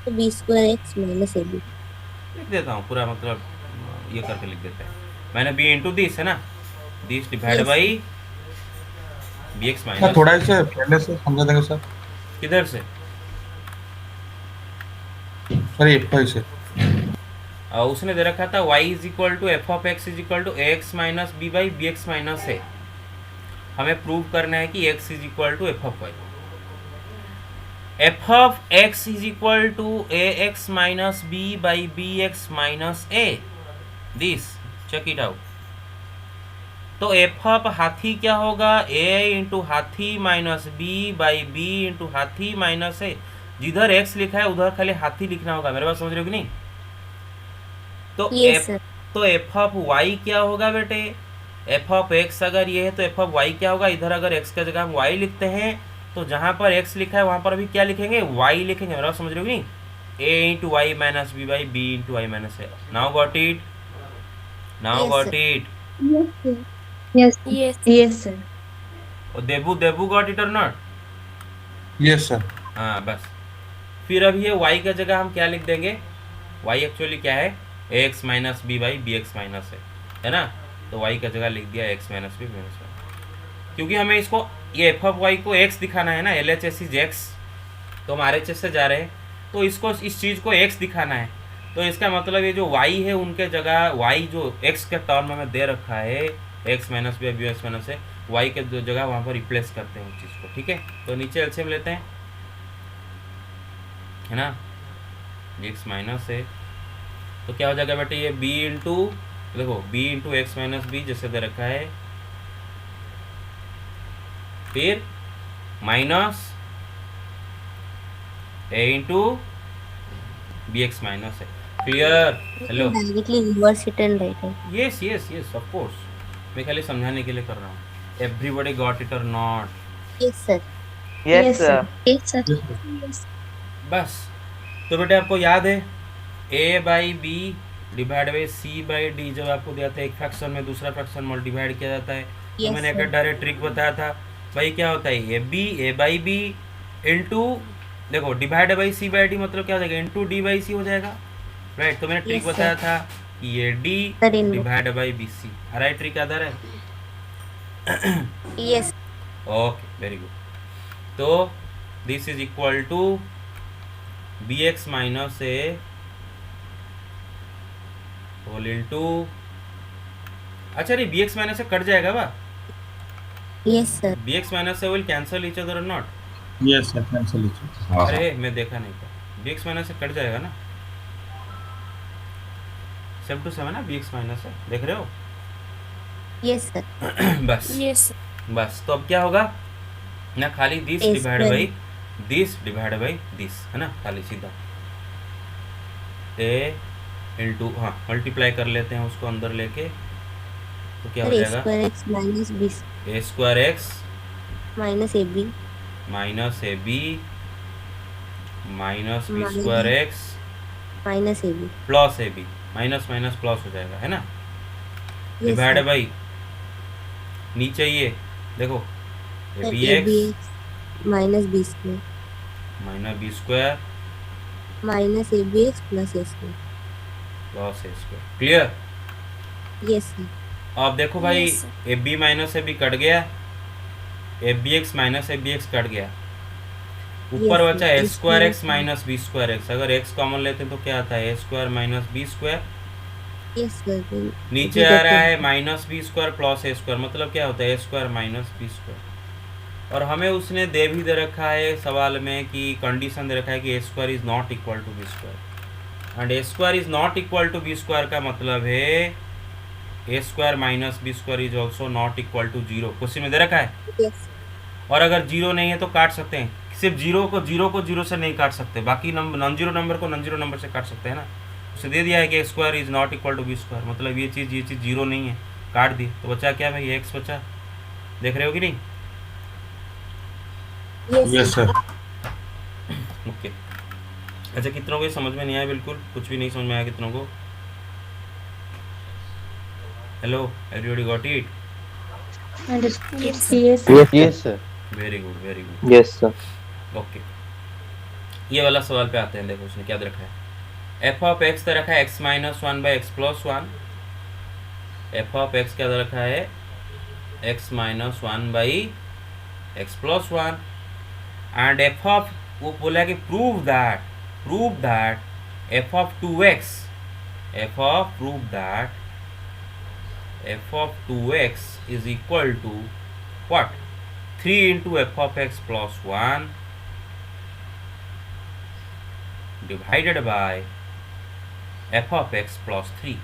तो b square x minus ab. लिख देता हूँ पूरा, मतलब ये करके लिख देते हैं। मैंने b इंटू दिस है ना, this divide Yes. By B X sir minus. थोड़ा इसे पहले से समझा देंगे सर। किधर से? सर ये पर से उसने दे रखा था y is equal to F of x is equal to x minus B by B x minus है। हमें प्रूव करना है कि x is equal to F of Y. F of x is equal to A X minus B by B x minus A. This check it out. तो F of हाथी क्या होगा? a into हाथी minus B by B into हाथी minus A. जिधर x लिखा है उधर खाली हाथी लिखना होगा। मेरे बात समझ रहे हो कि नहीं? तो Yes, sir. तो एफ ऑफ वाई क्या होगा बेटे? एफ ऑफ एक्स अगर ये है तो एफ ऑफ वाई क्या होगा? इधर अगर एक्स की जगह हम वाई लिखते हैं तो जहाँ पर एक्स लिखा है वहाँ पर अभी क्या लिखेंगे? वाई लिखेंगे। मेरा समझ रहे हो कि नहीं? A into y minus B by B into y minus a. Now got it? Now Yes, got sir. It? Yes. Yes. Yes, sir. और देबू गॉट इट और नॉट? Yes sir. हाँ बस। फिर अब ये y का जगह हम क्या लिख देंगे? y एक्चुअली क्या है? X minus B by B x minus है ना? तो y का जगह लिख दिया X minus B minus Y, क्योंकि हमें इसको ये एफ ऑफ वाई को x दिखाना है ना। L H S is X, तो हम आर एच एस से जा रहे हैं तो इसको इस चीज़ को x दिखाना है। तो इसका मतलब ये जो y है उनके जगह y जो x के टर्म में दे रखा है X minus B B x minus है, y के जगह वहाँ पर रिप्लेस करते हैं उस चीज़ को। ठीक है? तो नीचे एलसीएम लेते हैं, है ना? एक्स माइनस है तो क्या हो जाएगा बेटे? ये b इंटू, देखो b into x minus b जैसे दे रखा है, फिर minus a into b x minus है। Clear? Hello? Directly reverse it and write it. Yes yes yes of course, मैं खाली समझाने के लिए कर रहा हूँ। एवरीबॉडी गॉट इट और not? Yes, sir. Yes, sir. Yes, sir. Yes, Yes. बस। तो बेटे आपको याद है a by B divide by C by D जब आपको दिया था एक फ्रैक्शन में दूसरा फ्रैक्शन डिवाइड किया जाता है तो Yes, मैंने sir. एक डायरेक्ट ट्रिक बताया था भाई क्या होता है ए बाई बी इंटू देखो divide by C by D मतलब क्या हो जाएगा इंटू डी बाई सी हो जाएगा राइट। तो मैंने ट्रिक Yes, sir. बताया था कि ये D Sir, in divide by B C right trick याद आ रहा है yes, ओके वेरी गुड। तो this is equal to B x minus A whole into अच्छा नहीं बी एक्स माइनस से कट जाएगा बा yes, sir. B x minus से विल कैंसल ईच अदर और नॉट यस सर कैंसिल लीजिए। अरे मैं देखा नहीं था बी एक्स माइनस से कट जाएगा ना 7 to 7 ना बी एक्स माइनस से देख रहे हो Yes, sir. बस Yes. बस तो अब क्या होगा ना खाली this Yes, divide sir. By this divide by this है ना खाली सीधा ए इंटू हाँ मल्टीप्लाई कर लेते हैं उसको अंदर लेके तो क्या हो Sir, a जाएगा square x minus b A square X minus ab minus A B minus B Minus- square X minus ab. Plus A B minus minus plus हो जाएगा है ना Yes, डिवाइड sir. बाई नीचे ये देखो Sir, b ab x x minus b square minus B square minus ab x plus a square. Plus A square clear. Yes, sir. अब देखो भाई Yes, sir. A B minus A b cut गया a b x minus A b x cut गया ऊपर Yes, बचा sir. A A square square x minus B square x अगर x common लेते हैं तो क्या आता है ए square minus B square Yes, sir. Then नीचे we आ get रहा to- है माइनस बी स्क्वायर प्लस ए स्क्वायर मतलब क्या होता है ए स्क्वायर माइनस बी स्क्वायर और हमें उसने दे भी दे रखा है सवाल में कि कंडीशन दे रखा है कि a square is not equal to B square and A square is not equal to B square का मतलब है ए square minus B square is also not equal to zero question में दे रखा है Yes, और अगर जीरो नहीं है तो काट सकते हैं सिर्फ जीरो को जीरो से नहीं काट सकते बाकी नंबर नॉन जीरो नंबर को नॉन जीरो नंबर से काट सकते हैं ना उसे दे दिया है कि square is not equal to B square मतलब ये चीज़ जीरो नहीं है काट दी तो बचा क्या भाई एक्स बचा देख रहे हो कि नहीं yes, यस सर। ओके अच्छा कितनों को ये समझ में नहीं आया बिल्कुल कुछ भी नहीं समझ में आया कितनों को hello everybody got it Understood. Yes. Yes. Yes, sir. Very good very good Yes, sir. Okay ये वाला सवाल पे आते हैं देखो उसने क्या दे रखा है एफ ऑफ एक्स दे रखा है X minus one by X plus one F of X क्या दे रखा है X minus one by X plus one and F of वो बोला कि prove that F of two X prove that F of two X is equal to what 3 into f of x plus 1 divided by f of x plus 3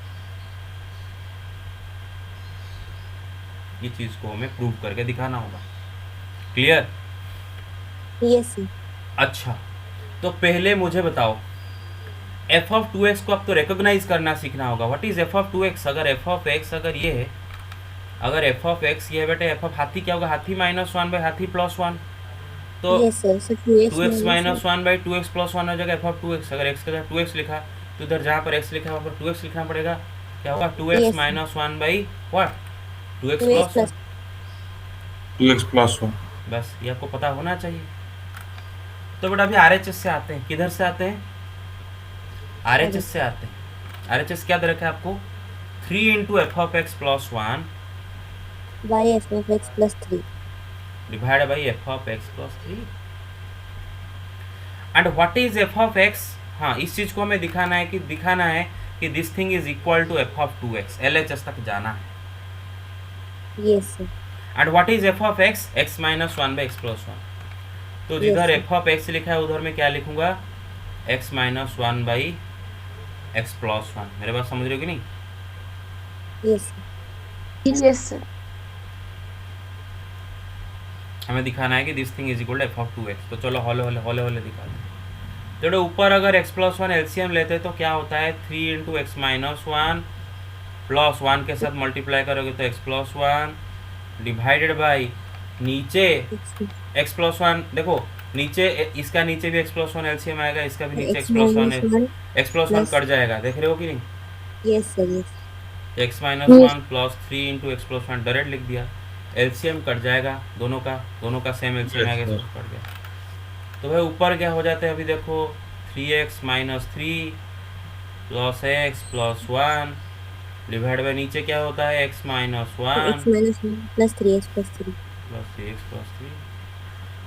ये चीज को हमें prove करके दिखाना होगा क्लियर yes, sir. अच्छा तो पहले मुझे बताओ f of 2x को अब तो रिकॉग्नाइज करना सीखना होगा what is f of 2x अगर f of x अगर ये है अगर f of x ये है बेटे f of हाथी क्या होगा हाथी माइनस वन बाई हाथी प्लस वन तो Yes, sir. So 2x 2x minus one by 2x plus one हो जाएगा f of 2x अगर x के साथ 2x लिखा तो उधर जहाँ पर x लिखा है वहाँ पर 2x लिखना पड़ेगा क्या होगा 2x Yes. Minus one by what 2x 2x plus plus 2x plus 1 बस ये आपको पता होना चाहिए। तो बेटा अभी RHS से आते हैं किधर से आते हैं RHS से आते हैं RHS क्या दे रखा है आपको 3 into f of x plus 1 by f of x plus 3. divided by f of x plus 3 and what is f of x हाँ इस चीज को हमें दिखाना है कि this thing is equal to f of 2x LHS तक जाना है Yes, sir. And what is f of x x minus one by X plus one तो जिधर Yes, f of x लिखा है उधर में क्या लिखूंगा x minus one by X plus one मेरे बात समझ रहे हो कि नहीं Yes, sir. Yes, sir. हमें दिखाना है कि this thing is equal to f of 2x तो चलो हौले हौले दिखाते हैं तो ऊपर अगर x प्लस वन एलसीएम लेते तो क्या होता है 3 into x minus one plus one के साथ मल्टीप्लाई करोगे तो x plus one divided by नीचे x प्लस वन देखो नीचे इसका नीचे भी x प्लस वन एलसीएम आएगा इसका भी नीचे x प्लस वन है x plus one plus- cut जाएगा देख रहे हो कि नहीं Yes, sir. Yes. X minus Yes. One plus three into x plus one direct लिख दिया। एलसीएम कट जाएगा दोनों का सेम एलसीएम Yes, आएगा, sir. इसको कट गया। तो भाई ऊपर क्या हो जाता है अभी देखो, 3x minus three plus x plus one divide by नीचे क्या होता है x minus one X minus 1 plus 3x plus 3. Plus three x plus three.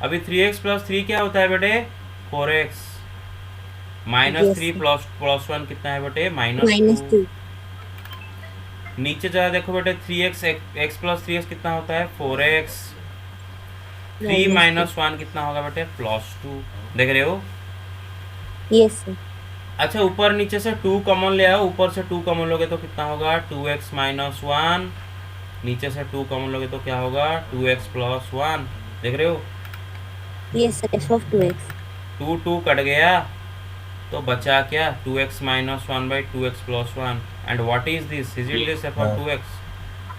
अभी 3x प्लस थ्री क्या होता है बेटे, 4x minus Yes, three sir. Plus one कितना है बेटे, Minus माइनस 2. टू। नीचे जरा देखो बेटे 3x x plus three x कितना होता है 4x, three Minus 2. Minus one कितना होगा बेटे प्लस टू। देख रहे हो? Yes, sir. अच्छा ऊपर नीचे से 2 कॉमन ले आओ, ऊपर से 2 कॉमन लोगे तो कितना होगा 2x माइनस वन, नीचे से 2 कॉमन लोगे तो क्या होगा 2x प्लस वन। देख रहे हो? Yes, sir. F of 2x. 2 cut गया तो बचा क्या 2x minus one by 2x plus one. And what is this, is it this f of 2x?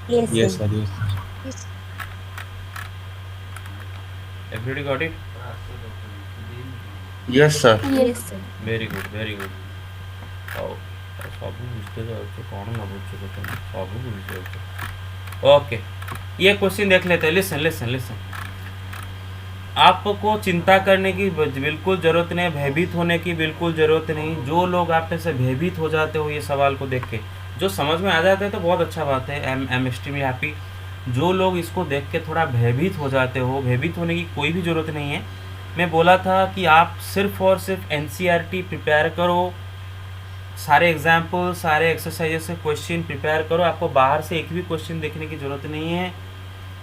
Yes, Yes, sir. sir. Yes. Everybody got it? Yes, sir. Yes, sir. very good very good। ଆଉ ସବୁ ବୁଝତେ ଯାଉଛ କ'ଣ ନ ବୁଝୁଛ ତମେ, ସବୁ ବୁଝି ଯାଉଛ। ओके, ये क्वेश्चन देख लेते हैं। लिसन लिसन लिसन, आपको चिंता करने की बिल्कुल ज़रूरत नहीं, भयभीत होने की बिल्कुल ज़रूरत नहीं। जो लोग आप में से भयभीत हो जाते हो ये सवाल को देख के, जो समझ में आ जाता है तो बहुत अच्छा बात है, आई एम एक्सट्रीमली हैप्पी। जो लोग इसको देख के थोड़ा भयभीत हो जाते हो, भयभीत होने की कोई भी ज़रूरत नहीं है। मैं बोला था कि आप सिर्फ और सिर्फ एनसीईआरटी प्रिपेयर करो, सारे एग्जाम्पल सारे एक्सरसाइजेस से क्वेश्चन प्रिपेयर करो। आपको बाहर से एक भी क्वेश्चन देखने की ज़रूरत नहीं है,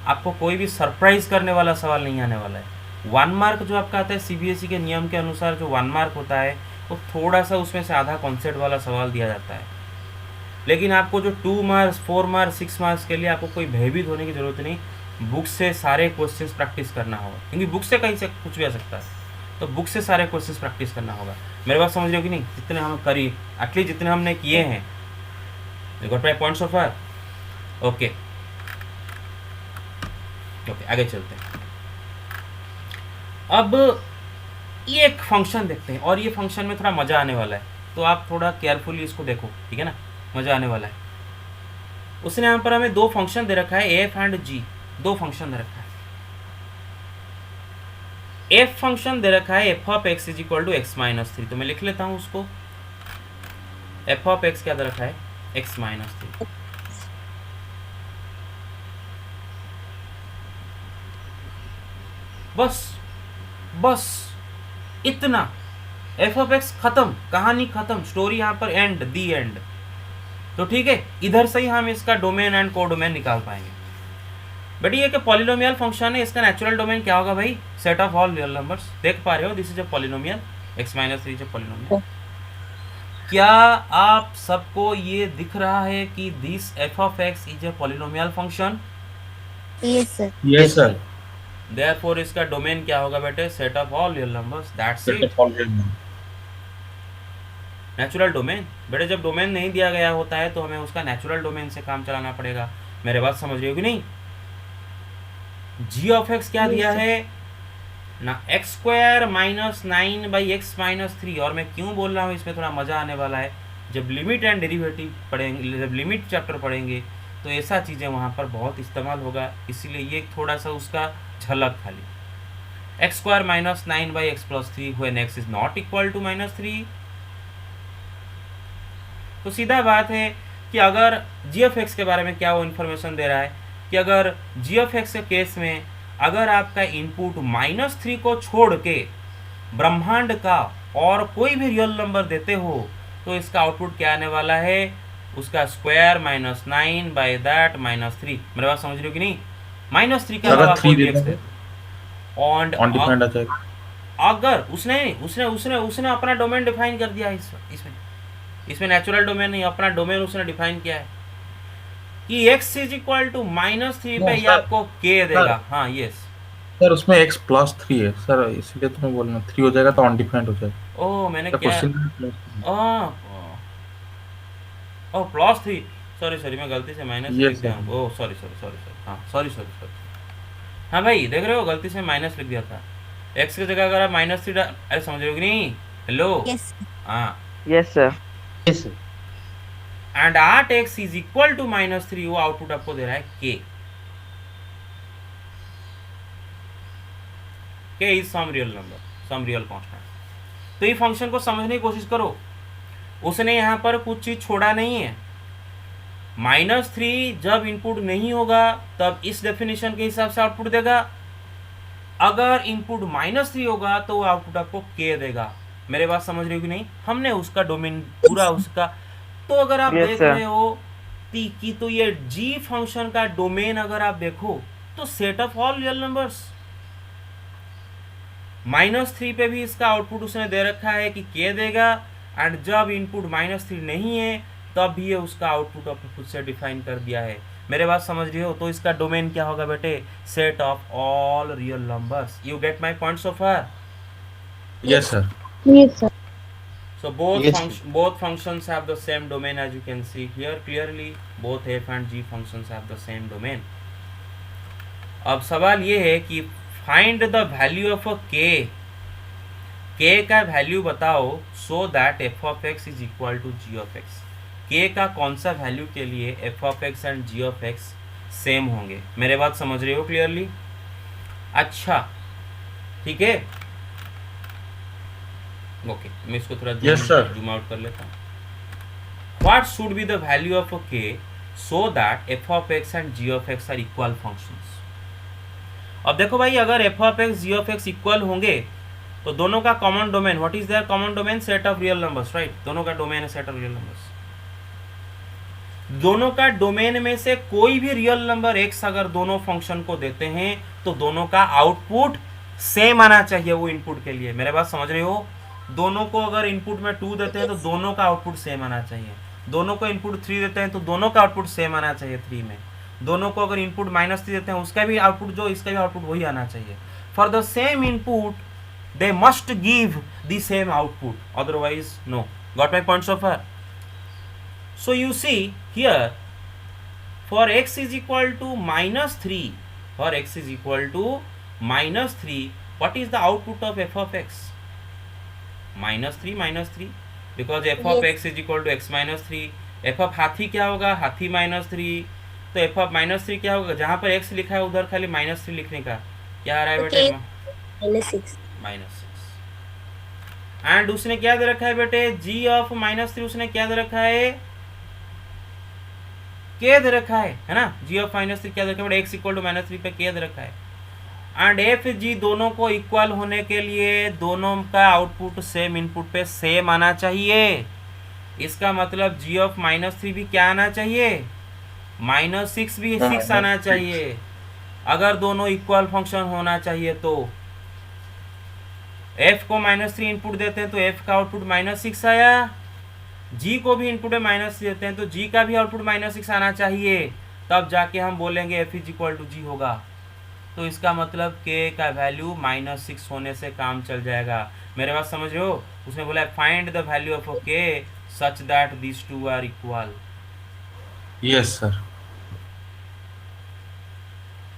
आपको कोई भी सरप्राइज़ करने वाला सवाल नहीं आने वाला है। 1 मार्क जो आपका आता है सीबीएसई के नियम के अनुसार, जो 1 मार्क होता है वो थोड़ा सा उसमें से आधा कॉन्सेप्ट वाला सवाल दिया जाता है। लेकिन आपको जो 2 मार्क्स 4 मार्क्स 6 मार्क्स के लिए आपको कोई भयभीत होने की ज़रूरत नहीं, बुक से सारे क्वेश्चंस प्रैक्टिस करना होगा, क्योंकि बुक से कहीं से कुछ भी आ सकता है, तो बुक से सारे क्वेश्चंस प्रैक्टिस करना होगा। मेरे बात समझ रहे हो कि नहीं? जितने हम करी, एटलीस्ट जितने हमने किए हैं, you got my points of far. Okay okay, आगे चलते हैं। अब ये एक फंक्शन देखते हैं, और ये फंक्शन में थोड़ा मज़ा आने वाला है, तो आप थोड़ा केयरफुली इसको देखो, ठीक है ना? मज़ा आने वाला है। उसने यहाँ पर हमें 2 फंक्शन दे रखा है, एफ एंड जी, 2 फंक्शन दे रखा है। एफ फंक्शन दे रखा है F of x is equal to x minus three, तो मैं लिख लेता हूँ उसको। एफ ऑफ एक्स क्या दे रखा है, एक्स माइनस थ्री। बस बस इतना, एफ ऑफ एक्स खत्म, कहानी खत्म, स्टोरी यहाँ पर एंड, दी एंड। तो ठीक है, इधर से ही हम इसका डोमेन एंड कोडोमेन निकाल पाएंगे। बट ये कि पॉलिनोमियल फंक्शन है, इसका नेचुरल डोमेन क्या होगा भाई, set of all real numbers. देख पा रहे हो, this is a polynomial, x minus three is a polynomial. क्या आप सबको ये दिख रहा है कि this f of x is a polynomial function? Yes, sir. Yes, sir. Therefore इसका डोमेन क्या होगा बेटे, set of all real numbers, that's Set it. of all real numbers. Natural domain बेटे, जब डोमेन नहीं दिया गया होता है तो हमें उसका नेचुरल डोमेन से काम चलाना पड़ेगा। मेरे बात समझ रही हो कि नहीं? जी ऑफ एक्स क्या दिया है ना, x square minus 9 by x minus three. और मैं क्यों बोल रहा हूँ, इसमें थोड़ा मज़ा आने वाला है। जब लिमिट एंड डेरिवेटिव पढ़ेंगे, जब लिमिट चैप्टर पढ़ेंगे, तो ऐसा चीज़ें वहाँ पर बहुत इस्तेमाल होगा, इसीलिए ये थोड़ा सा उसका झलक खाली। X square minus 9 by X plus three when X is not equal to minus three. तो सीधा बात है कि अगर जी ऑफ एक्स के बारे में क्या वो इन्फॉर्मेशन दे रहा है कि अगर जी ऑफ एक्स के केस में अगर आपका इनपुट माइनस थ्री को छोड़ के ब्रह्मांड का और कोई भी रियल नंबर देते हो तो इसका आउटपुट क्या आने वाला है, उसका square minus 9 by that minus three. मेरे बात समझ रहे हो कि नहीं? माइनस थ्री का अगर अलावा 3 कोई भी देते एक्स हैं, और अनडिफाइंड आ जाएगा। अगर उसने उसने उसने उसने अपना डोमेन डिफाइन कर दिया इसमें नेचुरल डोमेन नहीं, अपना डोमेन उसने डिफाइन किया है कि x is equal to minus three पे ये आपको k देगा। हाँ यस सर उसमें x प्लस 3 है सर, इसीलिए तो मैं बोल रहा हूँ 3 हो जाएगा तो अनडिफाइंड हो जाएगा। ओ मैंने तो क्या क्वेश्चन ओ प्लस थ्री, सॉरी मैं गलती से माइनस Yes, लिख दिया। sir. ओ सॉरी हाँ सॉरी हाँ भाई देख रहे हो, गलती से माइनस लिख दिया था। x की जगह अगर आप माइनस थ्री, अरे समझ रहे हो कि नहीं? Hello Yes. हाँ Yes, sir. Yes, sir. And 8x is equal to -3, वो आउटपुट आपको दे रहा है k। k is some real number, some real constant. तो ये फंक्शन को समझने की कोशिश करो, उसने यहां पर कुछ चीज छोड़ा नहीं है। -3 जब इनपुट नहीं होगा तब इस डेफिनेशन के हिसाब से आउटपुट देगा, अगर इनपुट -3 होगा तो आउटपुट आपको k देगा। मेरे बात समझ रहे हो कि नहीं? हमने उसका डोमेन पूरा उसका, तो अगर आप Yes, देख sir. रहे हो कि तो ये g फंक्शन का डोमेन अगर आप देखो तो set of all real numbers. -3 पे भी इसका आउटपुट उसने दे रखा है कि k देगा, एंड जब इनपुट -3 नहीं है तब भी ये उसका आउटपुट आपने खुद से डिफाइन कर दिया है। मेरे बात समझ रहे हो? तो इसका डोमेन क्या होगा बेटे? Set of all real numbers. You get my point so far? Yes, sir. Yes, sir. So both Yes. both functions have the same domain, as you can see here clearly. Both f and g functions have the same domain. अब सवाल ये है कि find the value of a k. k का value बताओ so that f of x is equal to g of x. k का कौन सा वैल्यू के लिए f of x and g of x same होंगे? मेरे बात समझ रहे हो क्लियरली? अच्छा, ठीक है, ओके, मैं इसको थोड़ा Yes, sir. जूम आउट कर लेता हूँ। What should be the value of a k so that f of x and g of x are equal functions? अब देखो भाई, अगर f of x, g of x equal होंगे तो दोनों का common domain, what is there common domain? Set of real numbers, right? दोनों का डोमेन है सेट ऑफ रियल नंबर्स। दोनों का डोमेन में से कोई भी रियल नंबर x अगर दोनों फंक्शन को देते हैं तो दोनों का आउटपुट सेम आना चाहिए वो इनपुट के लिए। मेरे बात समझ रहे हो? दोनों को अगर इनपुट में 2 देते हैं तो दोनों का आउटपुट सेम आना चाहिए। दोनों को इनपुट 3 देते हैं तो दोनों का आउटपुट सेम आना चाहिए 3 में। दोनों को अगर इनपुट -3 देते हैं उसका भी आउटपुट जो इसका भी आउटपुट वही आना चाहिए। For the same input they must give the same output, otherwise no. Got my point so far? So you see here, for x is equal to -3, for x is equal to -3, what is the output of f of x? -3, because f of x is equal to x -3. f of हाथी क्या होगा? हाथी -3। तो f of -3 क्या होगा? जहां पर x लिखा है उधर खाली -3 लिखने का। क्या आ रहा है बेटे? -6 -6। एंड उसने क्या दे रखा है बेटे? g ऑफ -3 उसने क्या दे रखा है? k दे रखा है ना? g ऑफ -3 क्या दे रखा है बेटे? x इक्वल टू -3 पे k दे रखा है। एंड f g दोनों को इक्वल होने के लिए दोनों का आउटपुट सेम इनपुट पे सेम आना चाहिए। इसका मतलब g ऑफ -3 भी क्या आना चाहिए? -6 भी 6 आना चाहिए, अगर दोनों इक्वल फंक्शन होना चाहिए। तो f को -3 इनपुट देते हैं तो f का आउटपुट -6 आया, g को भी इनपुट में -3 देते हैं तो g का भी आउटपुट -6 आना चाहिए, तब जाके हम बोलेंगे f is equal to g होगा। तो इसका मतलब k का वैल्यू -6 होने से काम चल जाएगा। मेरे बात समझ रहे हो? उसने बोला find the value of k such that this two are equal. Yes, sir.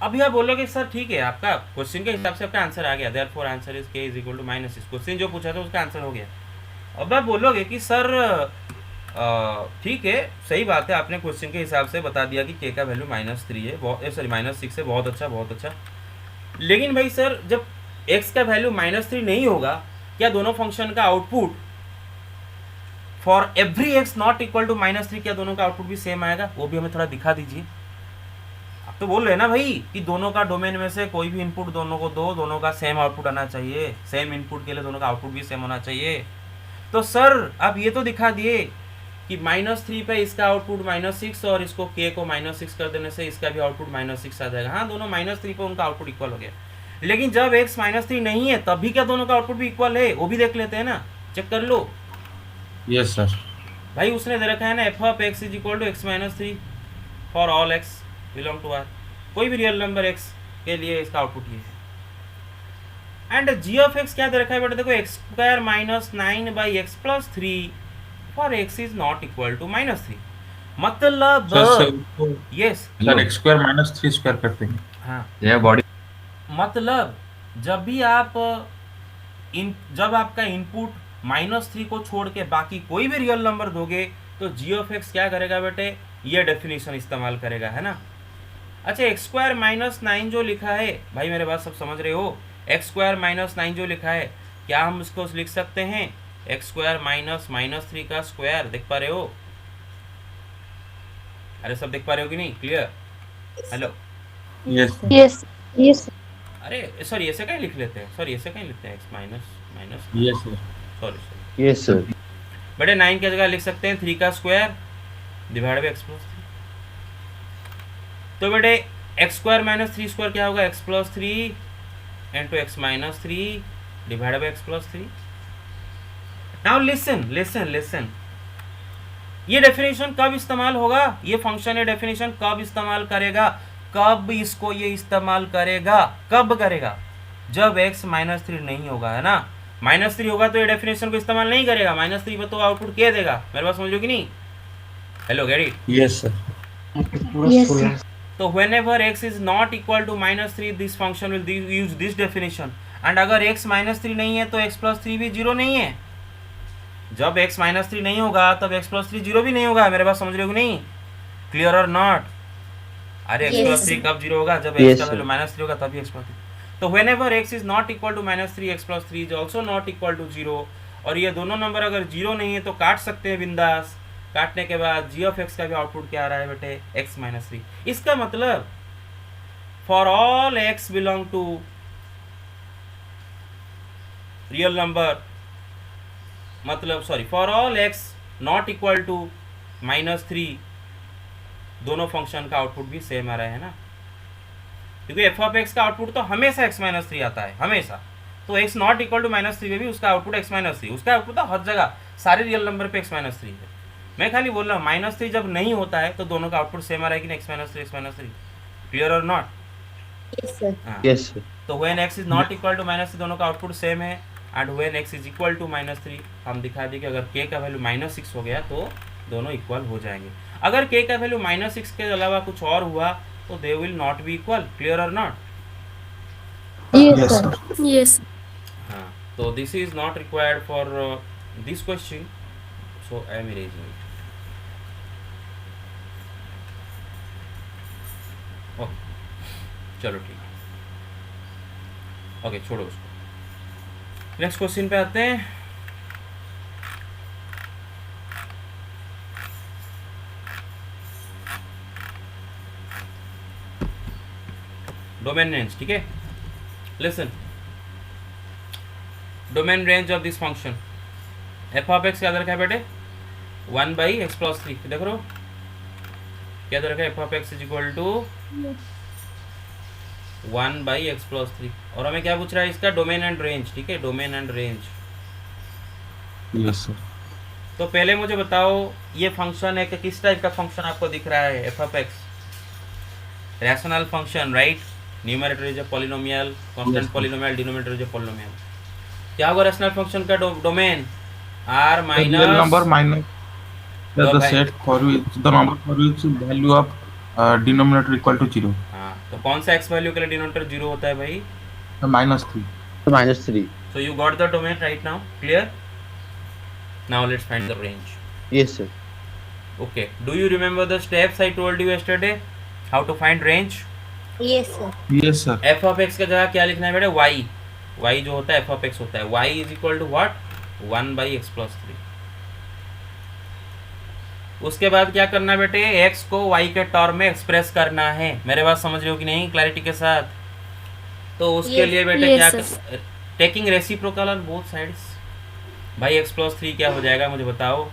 अभी आप बोलोगे सर ठीक है, आपका क्वेश्चन के हिसाब से आपका आंसर आ गया, therefore answer is k is equal to -6। Question जो पूछा था उसका आंसर हो गया। अब आप बोलोगे कि सर ठीक है, सही बात है, आपने क्वेश्चन के हिसाब से बता दिया कि k का वैल्यू -3 है, सॉरी -6 है, बहुत अच्छा बहुत अच्छा। लेकिन भाई सर जब x का वैल्यू -3 नहीं होगा, क्या दोनों फंक्शन का output for every x not equal to -3 क्या दोनों का आउटपुट भी सेम आएगा? वो भी हमें थोड़ा दिखा दीजिए। आप तो बोल रहे हैं ना भाई कि दोनों का डोमेन में से कोई भी इनपुट दोनों को दो, दोनों का सेम आउटपुट आना चाहिए, सेम इनपुट के लिए दोनों का आउटपुट भी सेम होना चाहिए। तो सर आप ये तो दिखा दिए कि -3 पे इसका आउटपुट -6 और इसको k को -6 कर देने से इसका भी आउटपुट -6 आ जाएगा। हाँ, दोनों -3 पे उनका आउटपुट इक्वल हो गया। लेकिन जब x -3 नहीं है तब भी क्या दोनों का आउटपुट भी इक्वल है? वो भी देख लेते हैं ना, चेक कर लो। Yes, sir. भाई उसने दे रखा है ना f of x is equal to x -3 for all x belong to r, कोई भी रियल नंबर x के लिए इसका आउटपुट ये है। एंड g ऑफ x क्या दे रखा है बेटा? देखो x² -9 by x plus 3 for x is not equal to -3। मतलब Sir, yes sir, x square minus 3 square करते हैं। हाँ, यह बॉडी मतलब जब भी आप जब आपका इनपुट -3 को छोड़ के बाकी कोई भी रियल नंबर दोगे तो जी ऑफ एक्स क्या करेगा बेटे, ये डेफिनेशन इस्तेमाल करेगा, है ना। अच्छा एक्स स्क्वायर माइनस 9 जो लिखा है भाई, मेरे बात सब समझ रहे हो, एक्स स्क्वायर माइनस 9 जो लिखा है, क्या हम उसको लिख सकते हैं एक्स स्क्वायर माइनस -3 का स्क्वायर, देख पा रहे हो, अरे सब देख पा रहे हो कि नहीं, clear, hello, yes Yes. Yes. अरे सॉरी ऐसे कहीं लिख लेते हैं, सॉरी ऐसे कहीं लिखते हैं x minus yes sir sorry yes sir. बेटे 9 की जगह लिख सकते हैं 3 का square divide by X plus 3। तो बेटे एक्स स्क्वायर माइनस 3 स्क्वायर क्या होगा, x plus 3 into x minus 3 divide by X plus 3। Now listen listen listen, ये डेफिनेशन कब इस्तेमाल होगा, ये फंक्शन ये डेफिनेशन कब इस्तेमाल करेगा, कब इसको ये इस्तेमाल करेगा, कब करेगा, जब x -3 नहीं होगा, है ना। -3 होगा तो ये डेफिनेशन को इस्तेमाल नहीं करेगा, -3 पर तो आउटपुट क्या देगा, मेरे बात समझ लो कि नहीं, hello get it. Yes sir Yes, sir. तो whenever x is not equal to -3 this function will use this definition, and अगर x -3 नहीं है तो x plus 3 भी 0 नहीं है, जब x -3 नहीं होगा तब x plus 3 0 भी नहीं होगा, मेरे बात समझ रहे हो कि नहीं, क्लियर और नॉट, अरे x Yes, plus 3 कब 0 होगा, जब Yes, x का sir. वैल्यू -3 होगा तभी x plus 3। तो whenever x is not equal to -3 x plus 3 is also not equal to 0, और ये दोनों नंबर अगर 0 नहीं है तो काट सकते हैं बिंदास, काटने के बाद g ऑफ x का भी आउटपुट क्या आ रहा है बेटे, x -3। इसका मतलब for all x belong to real number, मतलब sorry for all x not equal to -3, दोनों फंक्शन का आउटपुट भी सेम आ रहा है ना, क्योंकि एफ ऑफ एक्स का आउटपुट तो हमेशा x -3 आता है, हमेशा। तो x नॉट इक्वल टू -3 में भी उसका आउटपुट x -3, उसका आउटपुट तो हर जगह सारे रियल नंबर पे x -3 है। मैं खाली बोल रहा हूँ -3 जब नहीं होता है तो दोनों का आउटपुट सेम आ रहा है कि नहीं, x-3, क्लियर और not. Yes, sir. Yes sir. तो when x is not equal to -3 दोनों का आउटपुट सेम है, and when x is equal to -3 हम दिखा दें कि अगर k का वैल्यू -6 हो गया तो दोनों इक्वल हो जाएंगे। अगर k का वैल्यू -6 के अलावा कुछ और हुआ तो they will not be equal, clear और not. Yes, yes sir. Sir Yes. हाँ, तो this is not required for this question, so I am erasing it. Okay चलो ठीक है, ओके छोड़ो उसको, नेक्स्ट क्वेश्चन पे आते हैं। डोमेन रेंज, ठीक है, listen, domain range of this function F of X क्या दे रखा है बेटे, 1/x+3, देख रहे हो क्या दे रखा है, F of x is equal to 1/x+3, और हमें क्या पूछ रहा है इसका, डोमेन एंड रेंज, ठीक है, domain and range. Yes sir तो पहले मुझे बताओ ये फंक्शन है कि किस टाइप का फंक्शन आपको दिख रहा है, F of x rational function, right, numerator is a polynomial, constant Yes. Polynomial, denominator is a polynomial. क्या होगा रैशनल फंक्शन का domain, r real number minus minus तो the भाई- set for which the number for which value of denominator equal to 0 हाँ, तो कौन सा x value के लिए डिनोमिनेटर 0 होता है भाई, -3 -3। so you got the domain right now, clear, now let's find the range। Yes sir. Okay, do you remember the steps I told you yesterday how to find range? Yes, sir. yes sir f of x का जगह क्या लिखना है बेटे, y जो होता है f of x होता है, y is equal to what, 1/x+3। उसके बाद क्या करना है बेटे, x को y के टर्म में एक्सप्रेस करना है, मेरे बात समझ रहे हो कि नहीं, क्लैरिटी के साथ। तो उसके Yes, लिए बेटे yes, क्या, taking reciprocal on both sides, भाई x+3 क्या हो जाएगा मुझे बताओ,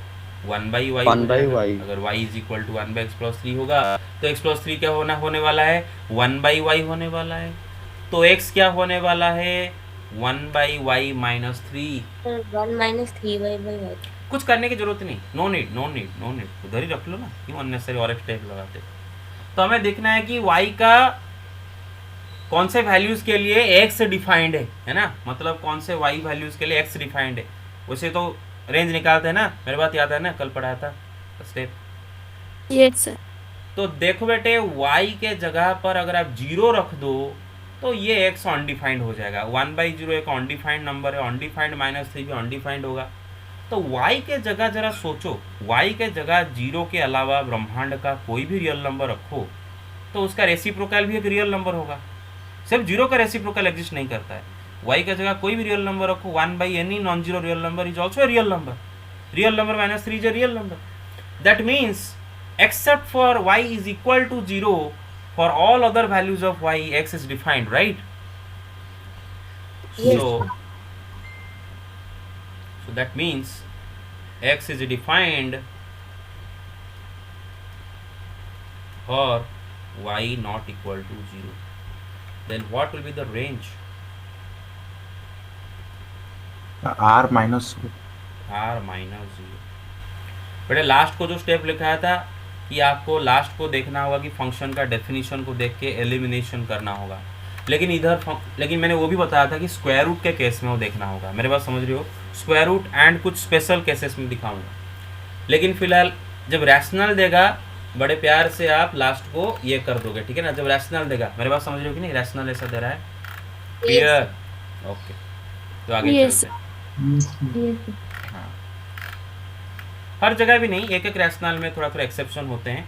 1/y हो 1/y। जाएगा। अगर y is equal to 1/x+3 होगा तो x+3 क्या होने वाला है, 1/y होने वाला है। तो x क्या होने वाला है, 1/y-3। Sir, 1 - 3y/y. कुछ करने की जरूरत नहीं, नो नीड उधर ही रख लो ना, क्यों अननेसेसरी और एक स्टेप लगाते। तो हमें देखना है कि y का कौन से वैल्यूज के लिए x डिफाइंड है ना, मतलब कौन से y वैल्यूज के लिए x डिफाइंड है, उसे तो रेंज निकालते हैं ना, मेरे बात याद है ना, कल पढ़ाया था स्टेप। Yes, sir. तो देखो बेटे y के जगह पर अगर आप 0 रख दो तो ये x अनडिफाइंड हो जाएगा, 1/0 एक अनडिफाइंड नंबर है, अनडिफाइंड -3 भी अनडिफाइंड होगा। तो y के जगह जरा सोचो, y के जगह 0 के अलावा ब्रह्मांड का कोई भी रियल नंबर रखो तो उसका रेसिप्रोकल भी एक रियल नंबर होगा। सिर्फ 0 का रेसिप्रोकल एग्जिस्ट नहीं करता है। y के जगह कोई भी रियल नंबर रखो, 1/any non zero real number is also a real number. Real number -3 is a real number. That means except for y is equal to 0, for all other values of y, x is defined, right? Yes. So that means x is defined for y not equal to 0. Then what will be the range? r minus r minus 0। बेटे last को जो step लिखाया था कि आपको last को देखना होगा कि फंक्शन का डेफिनेशन को देख के एलिमिनेशन करना होगा, लेकिन मैंने वो भी बताया था कि स्क्वायर रूट के केस में वो देखना होगा। मेरे बात समझ रहे हो? स्क्वायर रूट एंड कुछ स्पेशल केसेस में दिखाऊंगा, लेकिन फिलहाल जब रैशनल देगा बड़े प्यार से आप लास्ट को ये कर दोगे, ठीक है ना? जब रैशनल देगा, मेरे बात समझ रहे हो कि नहीं? रैशनल ऐसा दे रहा है, क्लियर? ओके, तो आगे Yes. चलते हैं। Yes. हाँ, हर जगह भी नहीं, एक एक रैशनल में थोड़ा थोड़ा एक्सेप्शन होते हैं।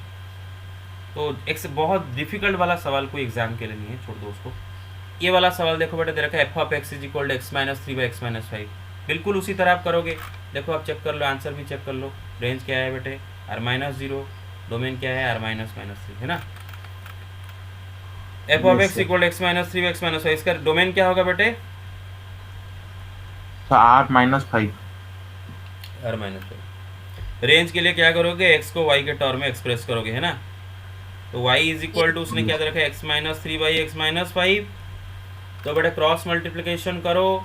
तो एक बहुत डिफिकल्ट वाला सवाल कोई एग्जाम के लिए नहीं है, छोड़ दो उसको। ये वाला सवाल देखो बेटा, दे रखा है F of x is equal to x minus 3 by x minus 5। बिल्कुल उसी तरह आप करोगे। देखो आप चेक कर लो, आंसर भी चेक कर लो। रेंज क्या है बेटे? r minus 0। डोमेन क्या है? r माइनस -3, है ना? F of x equal to x minus 3 by x minus 5, इसका डोमेन क्या होगा बेटे? r minus 5। r minus 5। Range के लिए क्या करोगे? x को y के टर्म में एक्सप्रेस करोगे, है ना? तो y इज इक्वल टू, उसने क्या दे रखा है? x minus 3 by x minus 5। तो बेटे क्रॉस मल्टीप्लिकेशन करो,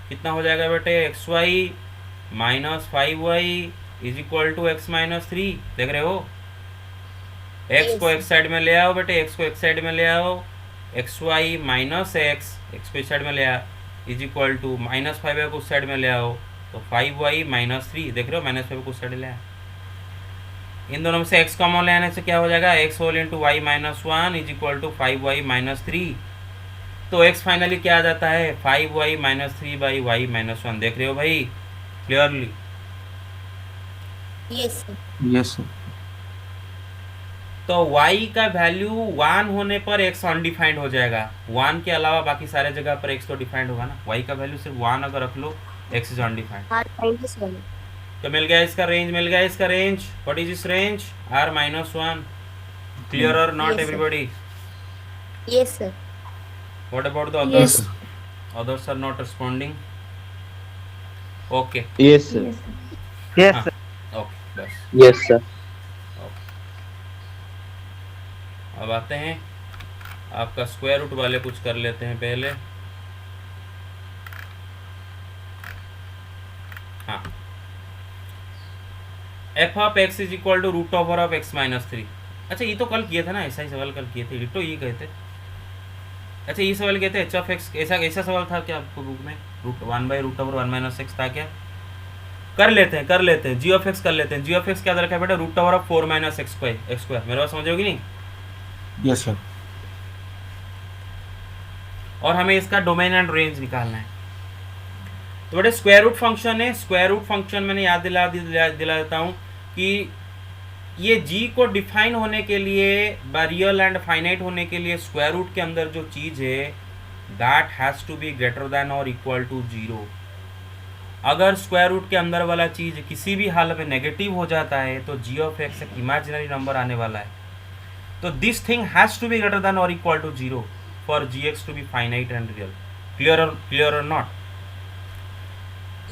कितना हो जाएगा बेटे? xy minus 5y is equal to x minus 3। देख रहे हो? x को एक साइड में ले आओ बेटे, x को एक साइड में ले आओ, xy माइनस x को इस साइड में ले आओ is equal to minus 5y को उस साइड में ले आओ, तो 5y माइनस 3। देख रहे हो? माइनस 5 को उस साइड ले आओ। इन दोनों में से x कॉमन ले आने से क्या हो जाएगा? x whole into y minus 1 is equal to 5y minus 3। तो x फाइनली क्या आ जाता है? 5y minus 3 by y minus 1। देख रहे हो भाई क्लियरली? Yes. yes sir। तो y का वैल्यू 1 होने पर x अनडिफाइंड हो जाएगा। 1 के अलावा बाकी सारे जगह पर x तो डिफाइंड होगा ना। y का वैल्यू सिर्फ 1 अगर रख लो, x is undefined. R minus 1. तो मिल गया इसका रेंज, मिल गया इसका रेंज। व्हाट इज इस रेंज? r माइनस 1। क्लियर और not Yes, sir. Everybody? Yes, sir. What about the Yes. Others? Others are not responding. Okay Yes sir। Yes. Yes sir। Okay बस। Yes sir। अब आते हैं आपका स्क्वायर रूट वाले कुछ कर लेते हैं पहले। हाँ, f of x is equal to root over of x minus 3। अच्छा ये तो कल किए थे ना, ऐसा ही सवाल कल किए थे, डिटो ये कहे थे। अच्छा ये सवाल किए थे एच ऑफ एक्स, ऐसा सवाल था क्या आपको बुक में? Root 1 by root over 1 minus x था क्या? कर लेते हैं जी ऑफ एक्स कर लेते हैं। जी ऑफ एक्स क्या रखा है बेटा? Root over of 4 minus x square. मेरे बात समझोगे नहीं? yes sir। और हमें इसका डोमेन एंड रेंज निकालना है। तो बेटे स्क्वायर रूट फंक्शन है। स्क्वायर रूट फंक्शन मैंने याद दिला देता हूँ कि ये g को डिफाइन होने के लिए, रियल एंड फाइनाइट होने के लिए, स्क्वायर रूट के अंदर जो चीज़ है that has to be greater than और इक्वल टू 0। अगर स्क्वायर रूट के अंदर वाला चीज़ किसी भी हाल में नेगेटिव हो जाता है तो g ऑफ एक्स एक इमेजिनरी नंबर आने वाला है। तो this thing has to be greater than और equal to 0 for gx to be finite and real. Clear और नॉट?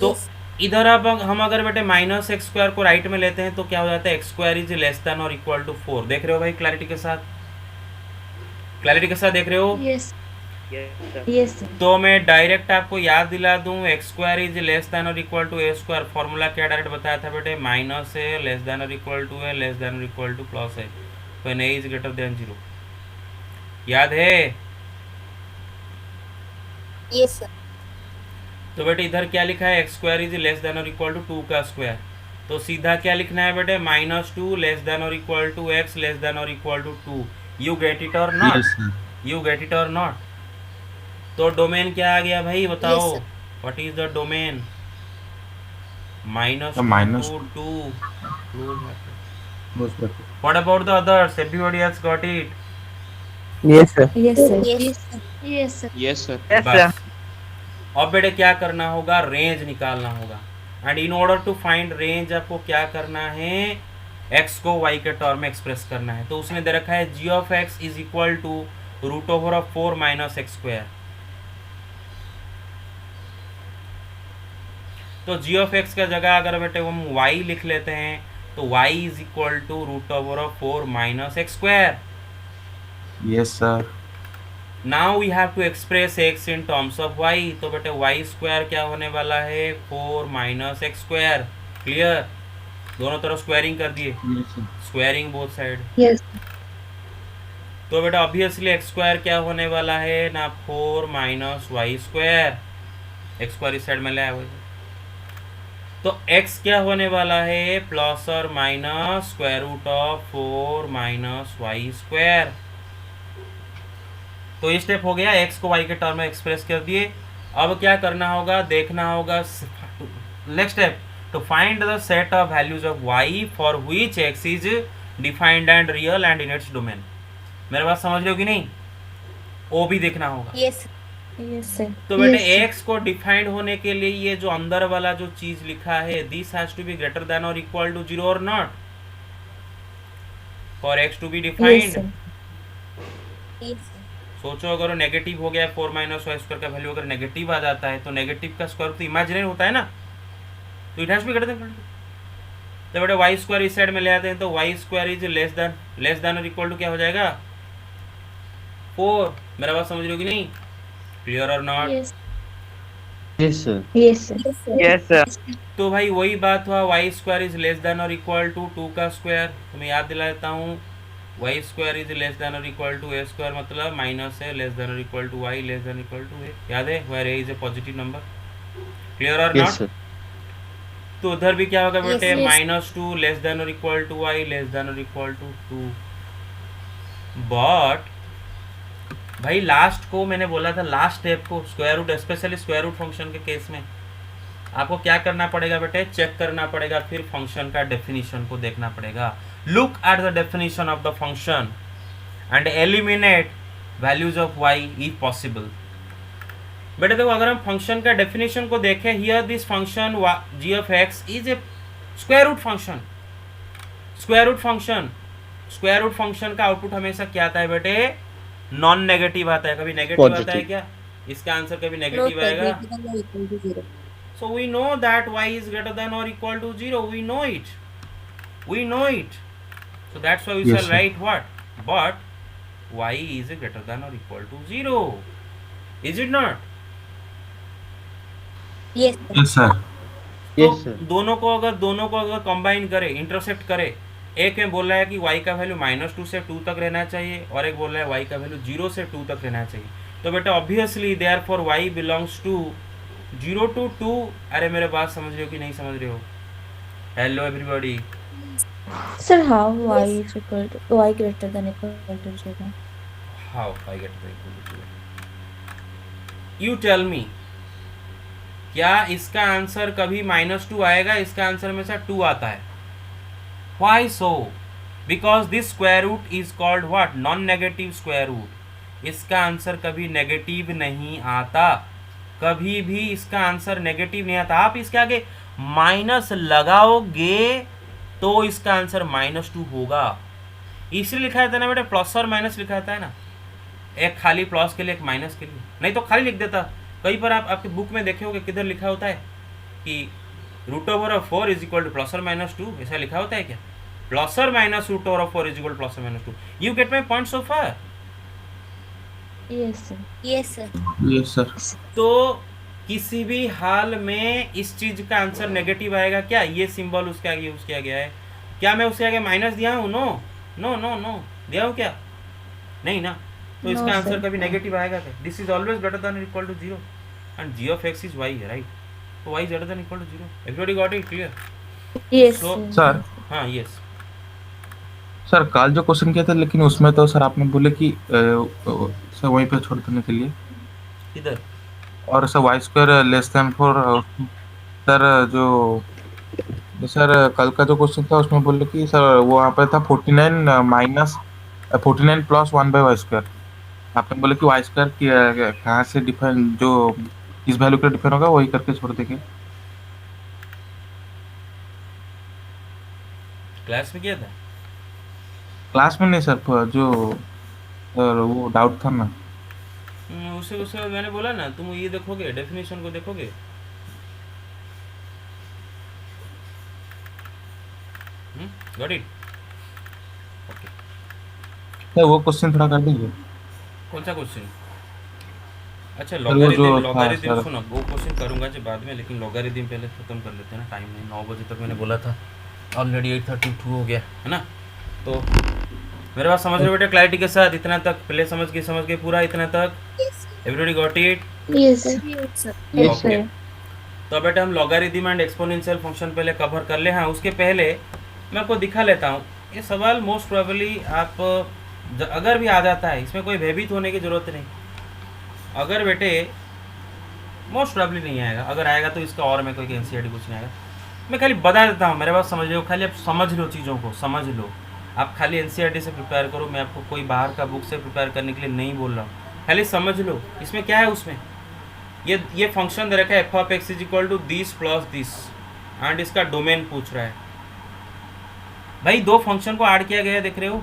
तो Yes. इधर अब हम अगर बेटे माइनस एक्स स्क्वायर को राइट में लेते हैं तो क्या हो जाता है? X square is less than और इक्वल टू 4। देख रहे हो भाई क्लैरिटी के साथ? देख रहे हो? Yes. Yes sir. तो मैं डायरेक्ट आपको याद दिला दूं, x square is less than और equal to a square. Formula क्या डायरेक्ट बताया था बेटे? माइनस ए लेस देन और equal to a less than और equal to plus a when a is greater than 0। याद है? Yes, sir. तो बेटे इधर क्या लिखा है? X square is less than और इक्वल टू 2 का स्क्वायर। तो सीधा क्या लिखना है बेटे? -2 लेस देन और equal to x less than और equal to 2। You get it और not? yes sir। You get it और नॉट? तो डोमेन क्या आ गया भाई बताओ? Yes, sir. What is the domain? minus The 2 minus to 2 close bracket. close bracket. What about the others? Everybody else got it? Yes, sir. Yes, sir. Yes. Yes, sir. Yes, sir. बस अब बेटे क्या करना होगा, range निकालना होगा। And in order to find range आपको क्या करना है, x को y के टर्म में एक्सप्रेस करना है। तो उसने दे रखा है g of x is equal to root over of 4 minus x square. तो g ऑफ x का जगह अगर बेटे हम y लिख लेते हैं तो y is equal to root over of 4 minus x square. Yes, sir. Now we have to express x in terms of y। तो बेटे y स्क्वायर क्या होने वाला है, 4 माइनस एक्स स्क्वायर। क्लियर, दोनों तरफ स्क्वायरिंग कर दिए, Yes, sir. Squaring both side. Yes. तो बेटा ऑब्वियसली एक्स स्क्वायर क्या होने वाला है ना, 4 minus y square. X square इस साइड में ले आया, तो x क्या होने वाला है, प्लस और minus square root of 4 minus y square. तो ये स्टेप हो गया, x को y के टर्म में एक्सप्रेस कर दिए। अब क्या करना होगा, देखना होगा next step, to find the set of values of y for which x is defined and real and in its domain. मेरे बात समझ रहे हो कि नहीं, वो भी देखना होगा। Yes. Yes, sir. तो बेटे Yes, x को डिफाइंड होने के लिए ये जो अंदर वाला जो चीज लिखा है, this has to be greater than और equal to 0 or not, for x to be Yes, defined. sir. Yes. सोचो अगर नेगेटिव हो गया, 4 माइनस वाई स्क्वायर का वैल्यू अगर नेगेटिव आ जाता है तो नेगेटिव का स्क्वायर तो इमेजिनरी होता है ना, तो it has to be greater than. तो बेटे वाई स्क्वायर इस साइड में ले आते हैं, तो y square is less than और इक्वल टू क्या हो जाएगा, 4। मेरा बात समझ रहे हो कि नहीं, क्लियर और not? Yes. Yes, sir. Yes, sir. Yes, sir. तो भाई वही बात हुआ, y square is less than और इक्वल टू 2 का स्क्वायर। तो मैं याद दिला देता हूँ, y square is less than और इक्वल टू ए स्क्वायर, मतलब माइनस है लेस देन और equal to y less than equal to a. याद है, where a is a positive number. Clear और Yes, नॉट? sir. तो उधर भी क्या होगा Yes, बेटे, yes. -2 लेस देन और equal to y less than और इक्वल टू 2। बट भाई लास्ट को मैंने बोला था, लास्ट स्टेप को square root, specially square root function के केस में आपको क्या करना पड़ेगा बेटे, चेक करना पड़ेगा, फिर फंक्शन का डेफिनेशन को देखना पड़ेगा। Look at the definition of the function and eliminate values of y if possible. बेटे देखो, अगर हम फंक्शन का डेफिनेशन को देखें, here this function g of x is a square root function. Square root function का आउटपुट हमेशा क्या आता है बेटे, नॉन नेगेटिव आता है। कभी नेगेटिव आता है Positive. क्या, इसका आंसर कभी No, नेगेटिव sir. आएगा। Greater than or equal to 0. So we know that y is greater than or equal to 0. We know it. So that's why we Yes, shall sir. write what? But y is greater than or equal to 0. Is it not? Yes, sir. Yes, sir. Yes, तो sir. दोनों को अगर combine करे, intersect करे, एक में बोल रहा है कि y का वैल्यू -2 से 2 तक रहना चाहिए और एक बोल रहा है y का वैल्यू 0 से 2 तक रहना चाहिए। तो बेटा obviously therefore y belongs to 0 to 2। अरे मेरे बात समझ रहे हो कि नहीं समझ रहे हो? Hello everybody. Sir, how y is equal to y greater than equal to 0? How I get the equal to 0? You tell me, क्या इसका आंसर कभी -2 आएगा? इसका आंसर हमेशा 2 आता है। Why so? Because this square root is called what? Non-negative square root. इसका answer कभी नेगेटिव नहीं आता, कभी भी इसका आंसर नेगेटिव नहीं आता। आप इसके आगे माइनस लगाओगे तो इसका आंसर -2 होगा। इसलिए लिखा था ना बेटा, प्लस और माइनस लिखा था ना, एक खाली प्लस के लिए एक माइनस के लिए, नहीं तो खाली लिख देता। कई बार आप आपकी बुक में देखे होगे किधर लिखा होता है कि √4 इज इक्वल टू प्लस और -2, ऐसा लिखा होता है क्या? प्लस और minus √4 is equal to plus और -2। You get my point so far? Yes, sir. Yes, sir. Yes, sir. तो किसी भी हाल में इस चीज का आंसर नेगेटिव आएगा क्या? ये सिंबल उसके आगे यूज किया गया है, क्या मैं उसके आगे माइनस दिया हूँ? नो नो नो नो, दिया हूँ क्या? नहीं ना। तो No, इसका आंसर sir. कभी नेगेटिव आएगा क्या? This is always greater than equal to 0 and g of x is y, right? तो y is greater than equal to 0। Everybody got it clear? Yes, So, sir. Sir हाँ, yes. Sir कल जो question किया था, लेकिन उसमें तो sir आपने बोले कि सर वहीं पे छोड़ देने के लिए, इधर और sir y square less than 4। Sir जो तो सर कल का जो क्वेश्चन था उसमें बोले कि सर वो वहाँ पे था 49 माइनस 49 प्लस 1/y²। आपने बोले कि y² कहाँ से डिफाइन जो इस वैल्यू का डिफाइन होगा वही करके छोड़ देंगे। क्लास में किया था? क्लास में नहीं सर, जो सर वो डाउट था ना। उसे उसे मैंने बोला ना, तुम ये देखोगे, डेफिनेशन को देखोगे। Got it? ओके। सर वो क्वेश्चन थोड़ा कर दीजिए। कौन सा क्वेश्चन? अच्छा, सर वो जो था लॉगरिथम सर। सुनो, वो क्वेश्चन करूंगा जो बाद में, लेकिन लॉगरिथम पहले ख़त्म कर लेते हैं ना, टाइम नहीं, 9 बजे तक मैंने बोला था, ऑलरेडी 8:32 हो गया है ना। तो मेरे पास समझ रहे हो बेटे, क्लैरिटी के साथ इतना तक पहले समझ गए पूरा इतना तक? Everybody got it? Yes. Yes, sir. Yes, okay. sir. तो बेटा हम लॉगरिथम एंड एक्सपोनेंशियल फंक्शन पहले कवर कर ले। हाँ, उसके पहले मैं आपको दिखा लेता हूँ ये सवाल। मोस्ट प्रोबेबली आप अगर भी आ जाता है, इसमें कोई भयभीत होने की ज़रूरत नहीं। अगर बेटे मोस्ट प्रोबेबली नहीं आएगा, अगर आएगा तो इसका और मैं कोई एनसीईआरटी कुछ नहीं आएगा। मैं खाली बता देता हूँ, मेरे पास समझ लो, खाली आप समझ लो, चीज़ों को समझ लो। आप खाली एनसीईआरटी से प्रिपेयर करो, मैं आपको कोई बाहर का बुक से प्रिपेयर करने के लिए नहीं बोल रहा हूँ, खाली समझ लो इसमें क्या है। उसमें ये फंक्शन दे रखा है f(x) = this plus this, and इसका डोमेन पूछ रहा है। भाई दो फंक्शन को ऐड किया गया है, देख रहे हो,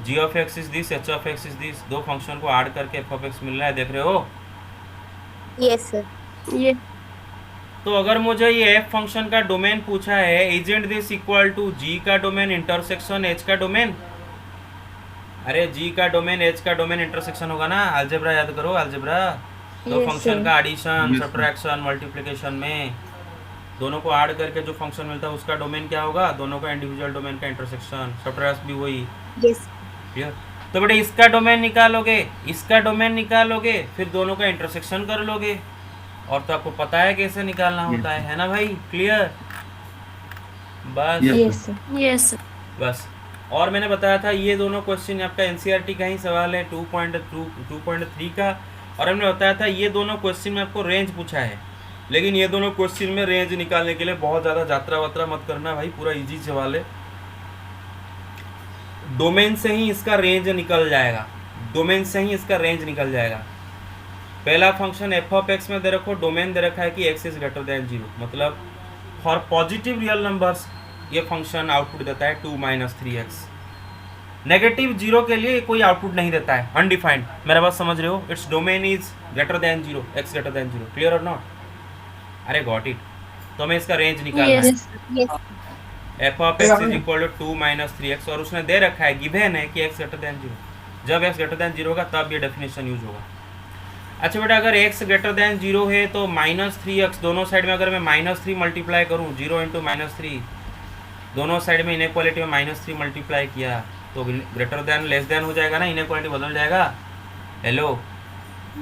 g(x) is this, h(x) is this, दो फंक्शन को ऐड करके f(x) मिल रहा है, देख रहे हो। Yes, sir. Yes. तो अगर मुझे ये f फंक्शन का डोमेन पूछा है, isn't this equal to g का डोमेन इंटरसेक्शन h का डोमेन? अरे g का डोमेन h का डोमेन इंटरसेक्शन होगा ना। अलजेब्रा याद करो, अलजेब्रा। दो Yes, फंक्शन sir. का addition, Yes, sir. Subtraction, multiplication में दोनों को ऐड करके जो फंक्शन मिलता है उसका डोमेन क्या होगा? दोनों का इंडिविजुअल डोमेन का इंटरसेक्शन, सब्ट्रैक्ट भी वही। Yes. क्लियर? तो बेटे इसका डोमेन निकालोगे, इसका डोमेन निकालोगे, फिर दोनों का इंटरसेक्शन कर लोगे, और तो आपको पता है कैसे निकालना होता है ना भाई? क्लियर? बस Yes. Yes, sir. Yes, sir. बस। और मैंने बताया था ये दोनों क्वेश्चन आपका एनसीईआरटी का ही सवाल है, 2.3 का। और हमने बताया था ये दोनों क्वेश्चन में आपको रेंज पूछा है, लेकिन ये दोनों क्वेश्चन में रेंज निकालने के लिए बहुत ज़्यादा यात्रा वात्रा मत करना भाई, पूरा इजी सवाल है। डोमेन से ही इसका रेंज निकल जाएगा, डोमेन से ही इसका रेंज निकल जाएगा। पहला फंक्शन f(x) में दे रखो, डोमेन दे रखा है कि x इज ग्रेटर देन 0, मतलब फॉर पॉजिटिव रियल नंबर्स ये फंक्शन आउटपुट देता है 2 - 3x। नेगेटिव 0 के लिए कोई आउटपुट नहीं देता है, अनडिफाइंड। मेरा बात समझ रहे हो? It's domain is greater than 0, x greater than 0। Clear और नॉट? अरे गॉट इट। तो हमें इसका रेंज निकालना है। Yes. Yes. f(x) = 2 - 3x, और उसने दे रखा है, गिवन है कि x ग्रेटर देन 0। जब x ग्रेटर देन 0 होगा तब ये डेफिनेशन यूज होगा। अच्छा बेटा, अगर x ग्रेटर देन 0 है तो -3x, दोनों साइड में अगर मैं -3 मल्टीप्लाई करूँ, 0 × -3, दोनों साइड में इनइक्वालिटी में -3 मल्टीप्लाई किया तो ग्रेटर देन लेस देन हो जाएगा ना, इनइक्वालिटी बदल जाएगा। हेलो?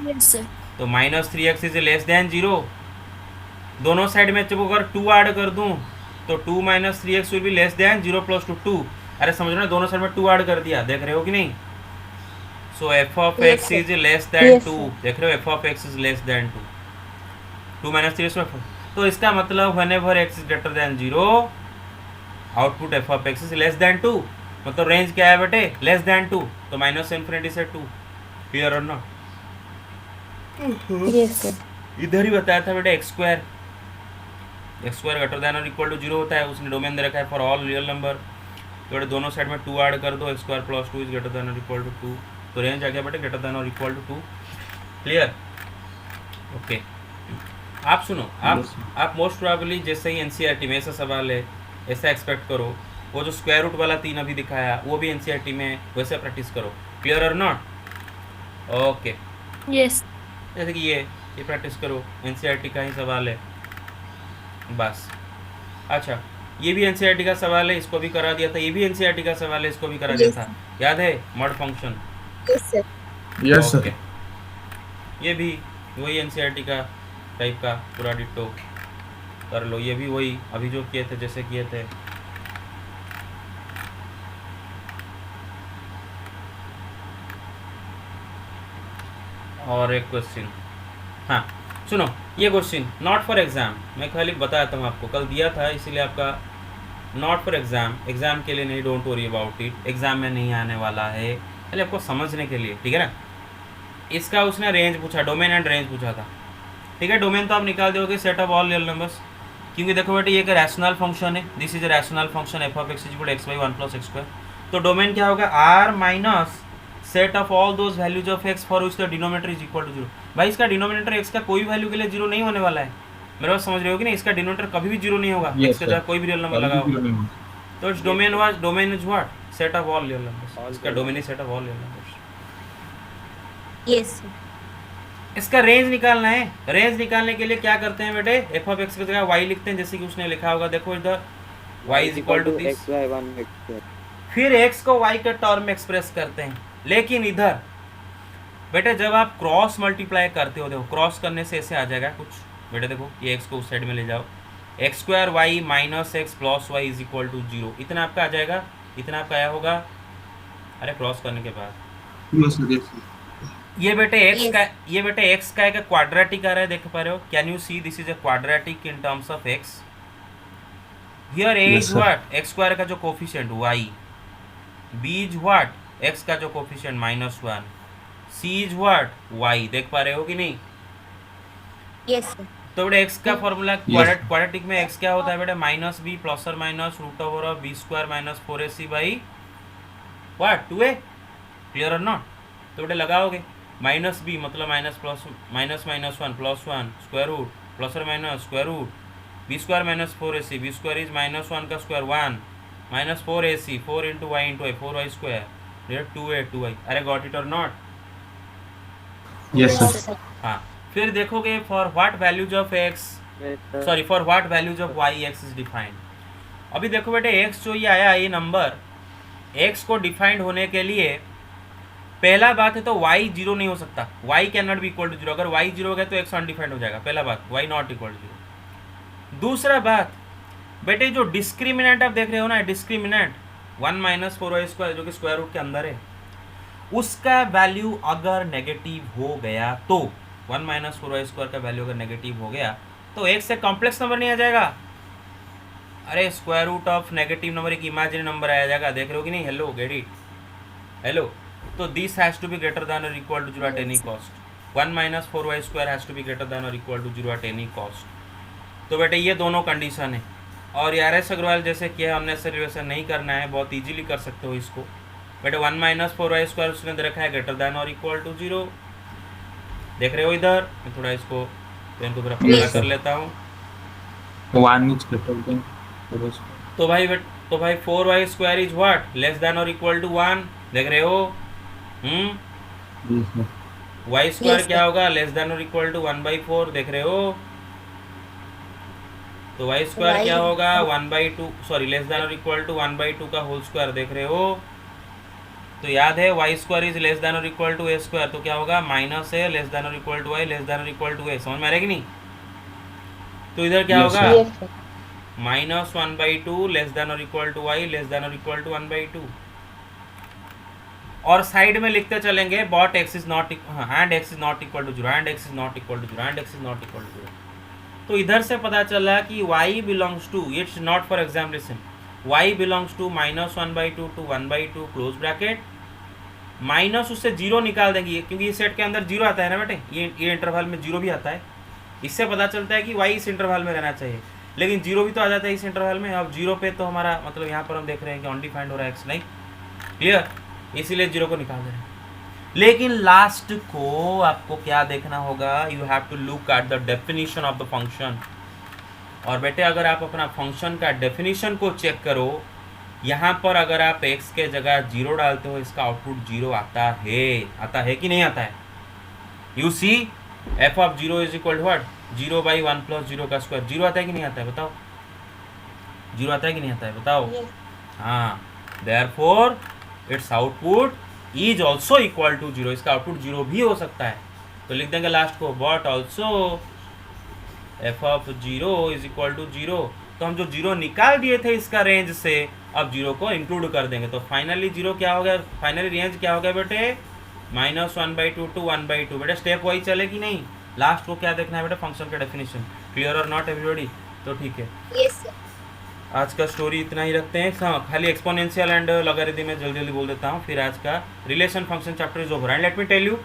Yes, sir. तो -3x इज लेस देन 0। दोनों साइड में जब अगर 2 ऐड कर दूं तो 2 - 3x will be less than 0 + 2। अरे समझ रहे हो, दोनों साइड में 2 ऐड कर दिया, देख रहे हो कि नहीं? सो f(x) Yes, sir. Is less then Yes, 2, sir. देख रहे हो, f(x) is less then 2, 2 - 3x में 4। तो इसका मतलब whenever x is greater than 0, output f(x) is less then 2। मतलब रेंज क्या है बेटे? लेस देन 2, तो -∞ से 2। क्लियर और नॉट? Yes, sir. इधर ही बताया था बेटे x² ग्रेटर देन और इक्वल टू 0 होता है, उसने डोमेन दे रखा है फॉर ऑल रियल नंबर। तो बेटे दोनों साइड में 2 ऐड कर दो, x² + 2 इज ग्रेटर देन और इक्वल टू 2, तो रेंज आ गया बेटे ग्रेटर देन और इक्वल टू 2। क्लियर? ओके। आप सुनो, आप मोस्ट प्रोबेबली जैसे ही एनसीईआरटी में ऐसा सवाल है, ऐसा एक्सपेक्ट करो। वो जो स्क्वायर रूट वाला 3 अभी दिखाया वो भी एनसीईआरटी में वैसे प्रैक्टिस करो। क्लियर और नॉट? ओके। Yes. जैसे कि ये प्रैक्टिस करो, एनसीईआरटी का ही सवाल है बस। अच्छा, ये भी एनसीईआरटी का सवाल है, इसको भी करा दिया था। ये भी एनसीईआरटी का सवाल है, इसको भी करा दिया Yes. था, याद है? Mud function. Yes, sir. Yes okay. Sir. ये भी वही एनसीईआरटी का टाइप का पूरा डिट्टो कर लो। ये भी वही अभी जो किए थे, जैसे किए थे। और एक क्वेश्चन, हाँ सुनो ये क्वेश्चन नॉट फॉर एग्जाम, मैं खाली बताता हूँ आपको, कल दिया था इसीलिए आपका नॉट फॉर एग्जाम, एग्जाम के लिए नहीं, don't worry about it, exam में नहीं आने वाला है, पहले आपको समझने के लिए, ठीक है ना। इसका उसने रेंज पूछा, डोमेन एंड रेंज पूछा था, ठीक है। डोमेन तो आप निकाल दोगे set of all real numbers, क्योंकि देखो बेटे ये एक रैशनल फंक्शन है, this is a rational function F of x is equal to x by 1 plus x square. तो डोमेन क्या होगा, R minus set of all those values of x for which the denominator is equal to 0। भाई इसका denominator x का कोई value के लिए 0 नहीं होने वाला है, मेरे बात समझ रहे हो कि नहीं, इसका डिनोमिनेटर कभी भी 0 नहीं होगा, Yes, इसके जगह sir. कोई भी रियल नंबर लगाओ। तो its domain is what, set of all real numbers, इसका domain is set of all real numbers. Yes, sir. इसका रेंज निकालना है, रेंज निकालने के लिए क्या करते हैं बेटे, एफ ऑफ एक्स की जगह वाई लिखते हैं, जैसे कि उसने लिखा होगा, देखो इधर y is equal to this, x by 1 x square. फिर x को y के टर्म में एक्सप्रेस करते हैं। लेकिन इधर बेटे जब आप क्रॉस मल्टीप्लाई करते हो, देखो क्रॉस करने से ऐसे आ जाएगा कुछ, बेटे देखो ये x को उस साइड में ले जाओ, x square y minus x plus y is equal to 0, इतना आपका आ जाएगा, इतना आपका आया होगा, अरे क्रॉस करने के बाद ये बेटे x Yes. का, ये बेटे x का एक क्वाड्रेटिक आ रहा है, देख पा रहे हो, can you see this is a quadratic in terms of x, here a Yes, is sir. What, x square का जो coefficient y, b is what, x का जो coefficient -1, c is what y, देख पा रहे हो कि नहीं। Yes, sir. तो बेटे x का फॉर्मूला Yes. क्वाड्रेटिक में x क्या होता है बेटे, माइनस बी प्लस और minus root over of B square minus 4ac by what 2a, clear और नॉट। तो बेटे लगाओगे माइनस बी मतलब minus plus minus minus 1 plus 1 square root plus और minus square root B square minus 4ac, B square is -1 का square 1 minus 4ac 4 into Y into I 4y square 2a, अरे got it और not. Yes, sir. Yes, sir. हाँ, फिर देखोगे for what values of x, sorry for what values of y x is defined. अभी देखो बेटे x जो ये आया, ये नंबर एक्स को डिफाइंड होने के लिए पहला बात है तो y 0 नहीं हो सकता, y can not be equal to 0, अगर y 0 हो गया तो x अनडिफाइंड हो जाएगा, पहला बात y नॉट इक्वल टू 0। दूसरा बात बेटे जो डिस्क्रिमिनेंट आप देख रहे हो ना, डिस्क्रिमिनेंट 1 माइनस 4y स्क्वायर जो कि स्क्वायर रूट के अंदर है, उसका वैल्यू अगर नेगेटिव हो गया तो 1 माइनस 4y स्क्वायर का वैल्यू अगर नेगेटिव हो गया तो x से कॉम्प्लेक्स नंबर नहीं आ जाएगा, अरे square root of negative number एक इमेजिनरी नंबर आ जाएगा, देख रहे हो कि नहीं, हेलो गेट इट, हेलो। तो this has to be greater than और equal to 0 at any cost, 1 minus 4y square has to be greater than और equal to 0 at any cost. तो बेटे ये दोनों कंडीशन है, और RS अग्रवाल जैसे किया हमने वैसे नहीं करना है, बहुत इजीली कर सकते हो इसको बेटे। 1 माइनस 4y स्क्वायर उसने दे रखा है ग्रेटर देन और इक्वल टू 0, देख रहे हो इधर, मैं थोड़ा इसको पेन को थोड़ा पतला Yes, कर sir. लेता हूँ। 1 is greater than 4y square. तो भाई 4y square is what less than और इक्वल टू 1, देख रहे हो। Yes, sir. y square Yes, क्या sir. होगा, लेस देन और इक्वल टू 1/4, देख रहे हो। तो y स्क्वायर Y- क्या होगा 1/2, सॉरी लेस देन और इक्वल टू 1/2 का होल स्क्वायर, देख रहे हो। तो याद है y square is less than और इक्वल टू a स्क्वायर, तो क्या होगा माइनस है लेस देन और equal to y less than और इक्वल टू a, समझ में आ रहा है कि नहीं। तो इधर क्या Yes, होगा sir. Yes, sir. Minus 1/2 less than और equal to y less than और इक्वल टू 1/2, और साइड में लिखते चलेंगे but x is not and x is not equal to 0 and x is not equal to 0 and x is not equal to 0। तो इधर से पता चला कि y belongs to, it's not for example listen, y belongs to -1/2 to 1/2 close bracket, minus उससे 0 निकाल देंगे क्योंकि इस सेट के अंदर 0 आता है ना बेटे, ये इंटरवल में 0 भी आता है, इससे पता चलता है कि y इस इंटरवल में रहना चाहिए, लेकिन 0 भी तो आ जाता है इस इंटरवल में। अब 0 पे तो हमारा मतलब यहाँ पर हम देख रहे हैं कि अनडिफाइंड हो रहा है x, नहीं क्लियर, इसीलिए 0 को निकाल दे रहे हैं। लेकिन लास्ट को आपको क्या देखना होगा, you have to look at the definition of the function. और बेटे अगर आप अपना फंक्शन का डेफिनेशन को चेक करो, यहाँ पर अगर आप x के जगह 0 डालते हो इसका आउटपुट 0 आता है कि नहीं आता है। You see f of 0 is equal to what 0/1 plus 0 का स्क्वायर, 0 आता है कि नहीं आता है बताओ, 0 आता है कि नहीं आता है बताओ। हाँ, therefore its output is also equal to 0, इसका आउटपुट 0 भी हो सकता है। तो लिख देंगे लास्ट को but also f of 0 is equal to 0। तो हम जो 0 निकाल दिए थे इसका रेंज से, अब 0 को इंक्लूड कर देंगे, तो फाइनली 0 क्या हो गया, फाइनली रेंज क्या हो गया बेटे -1/2 टू 1/2। बेटा स्टेप वही चले कि नहीं, लास्ट को क्या देखना है बेटा, फंक्शन का डेफिनेशन। क्लियर और नॉट एवरीबॉडी? तो ठीक है, Yes, sir. आज का स्टोरी इतना ही रखते हैं। हाँ, खाली एक्सपोनेंशियल एंड लॉगरिथम में जल्दी जल्दी बोल देता हूँ, फिर आज का relation function chapter is over. And let me tell you,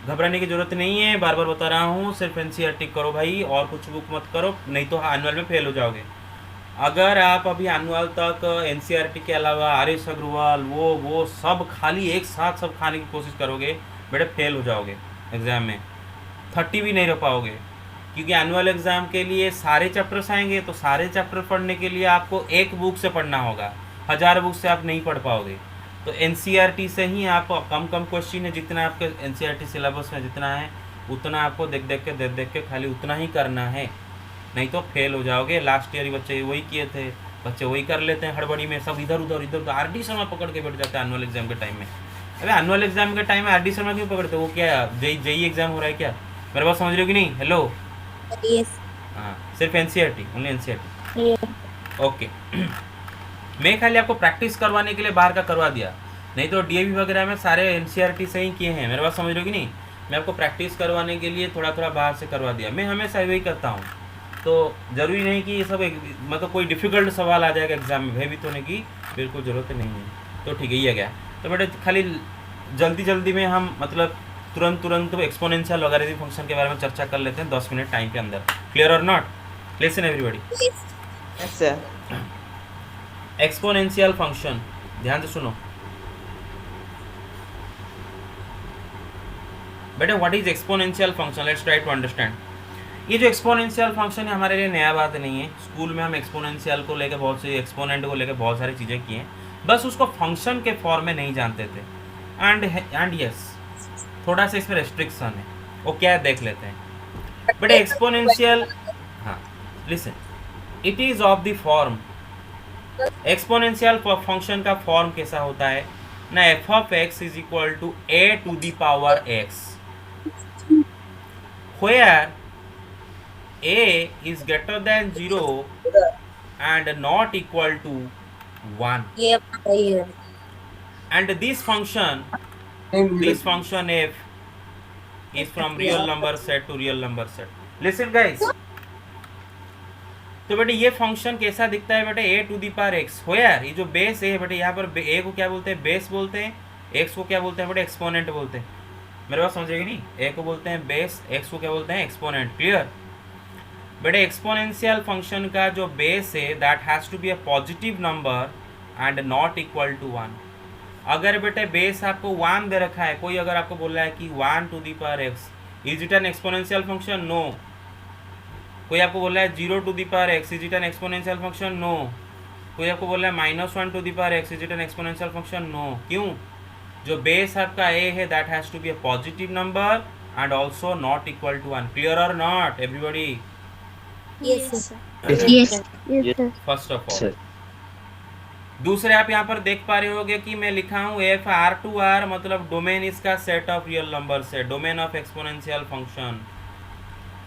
घबराने की जरूरत नहीं है, बार बार बता रहा हूँ, सिर्फ एनसीईआरटी करो भाई, और कुछ बुक मत करो, नहीं तो एनुअल में फेल हो जाओगे। अगर आप अभी एनुअल तक एनसीईआरटी के अलावा आर.एस. अग्रवाल वो सब खाली एक साथ सब खाने की कोशिश करोगे बेटे, फेल हो जाओगे एग्ज़ाम में, 30 भी नहीं रह पाओगे। क्योंकि एनुअल एग्ज़ाम के लिए सारे चैप्टर्स आएंगे, तो सारे चैप्टर पढ़ने के लिए आपको एक बुक से पढ़ना होगा, 1000 बुक से आप नहीं पढ़ पाओगे। तो एनसीईआरटी से ही आप कम क्वेश्चन है, जितना आपके एनसीईआरटी सिलेबस में जितना है उतना आपको देख देख के खाली उतना ही करना है, नहीं तो फेल हो जाओगे। लास्ट ईयर बच्चे वही किए थे, बच्चे वही कर लेते हैं हड़बड़ी में, सब इधर उधर आर.डी. शर्मा पकड़ के बैठ जाते हैं एनुअल एग्जाम के टाइम में। अरे एनुअल एग्जाम के टाइम में आर.डी. शर्मा क्यों पकड़ते? वो क्या जेई एग्जाम हो रहा है क्या? मेरे बात समझ रहे हो कि नहीं? Hello, Yes. हाँ, सिर्फ NCERT, only NCERT. Yeah. Okay मैं खाली आपको प्रैक्टिस करवाने के लिए बाहर का करवा दिया, नहीं तो डीएवी वगैरह में सारे एनसीईआरटी से ही किए हैं। मेरे बात समझ रहे हो कि नहीं? मैं आपको प्रैक्टिस करवाने के लिए थोड़ा थोड़ा बाहर से करवा दिया, मैं हमेशा वही करता हूँ। तो ज़रूरी नहीं कि ये सब मतलब कोई डिफ़िकल्ट सवाल आ जाएगा एग्जाम में, भयभीत होने की बिल्कुल ज़रूरत नहीं है। तो ठीक है, ये गया। तो बेटे खाली जल्दी में हम मतलब तुरंत एक्सपोनेंशियल लॉगरिथम फंक्शन के बारे में चर्चा कर लेते हैं 10 मिनट टाइम के अंदर। क्लियर और not? Listen everybody. Yes. Yes, sir. Exponential function, ध्यान से सुनो बेटे। What is exponential function? Let's try to understand. ये जो एक्सपोनेंशियल फंक्शन है हमारे लिए नया बात नहीं है। स्कूल में हम एक्सपोनेंशियल को लेकर बहुत सी, एक्सपोनेंट को लेकर बहुत सारी चीज़ें की हैं, बस उसको फंक्शन के फॉर्म में नहीं जानते थे। एंड यस, थोड़ा सा इसमें रेस्ट्रिक्शन है, वो क्या है देख लेते हैं बेटे। एक्सपोनेंशियल, हाँ listen, it is of the form, exponential function का फॉर्म कैसा होता है ना, F of x is equal to a to the power x, where a is greater than 0 and not equal to 1, Yeah. and this function f is from real number set to real number set. Listen guys, तो बेटे ये function कैसा दिखता है बेटे, a to the power x, where ये जो base है बेटे, यहाँ पर a को क्या बोलते हैं? बेस बोलते हैं। x को क्या बोलते हैं बेटे? एक्सपोनेंट बोलते हैं। मेरे बात समझेगी नहीं? a को बोलते हैं बेस, x को क्या बोलते हैं? एक्सपोनेंट। क्लियर बेटे? एक्सपोनेंशियल फंक्शन का जो बेस है that has to be a positive number and not equal to 1। अगर बेटे बेस आपको 1 दे रखा है, कोई अगर आपको बोल रहा है कि 1 to the power x, is it an exponential function? No. कोई आपको बोल रहा है 0 to the power x, is it an exponential function? No. कोई आपको बोल रहा है -1 to the power x, is it an exponential function? No. क्यों? जो बेस आपका a है that has to be a positive number and also not equal to 1। Clear और not everybody? Yes, sir. Yes. Yes. Yes, sir. First of all. Sir. दूसरे आप यहाँ पर देख पा रहे होगे कि मैं लिखा हूँ एफ आर टू आर, मतलब डोमेन इसका सेट ऑफ रियल नंबर से, domain of exponential function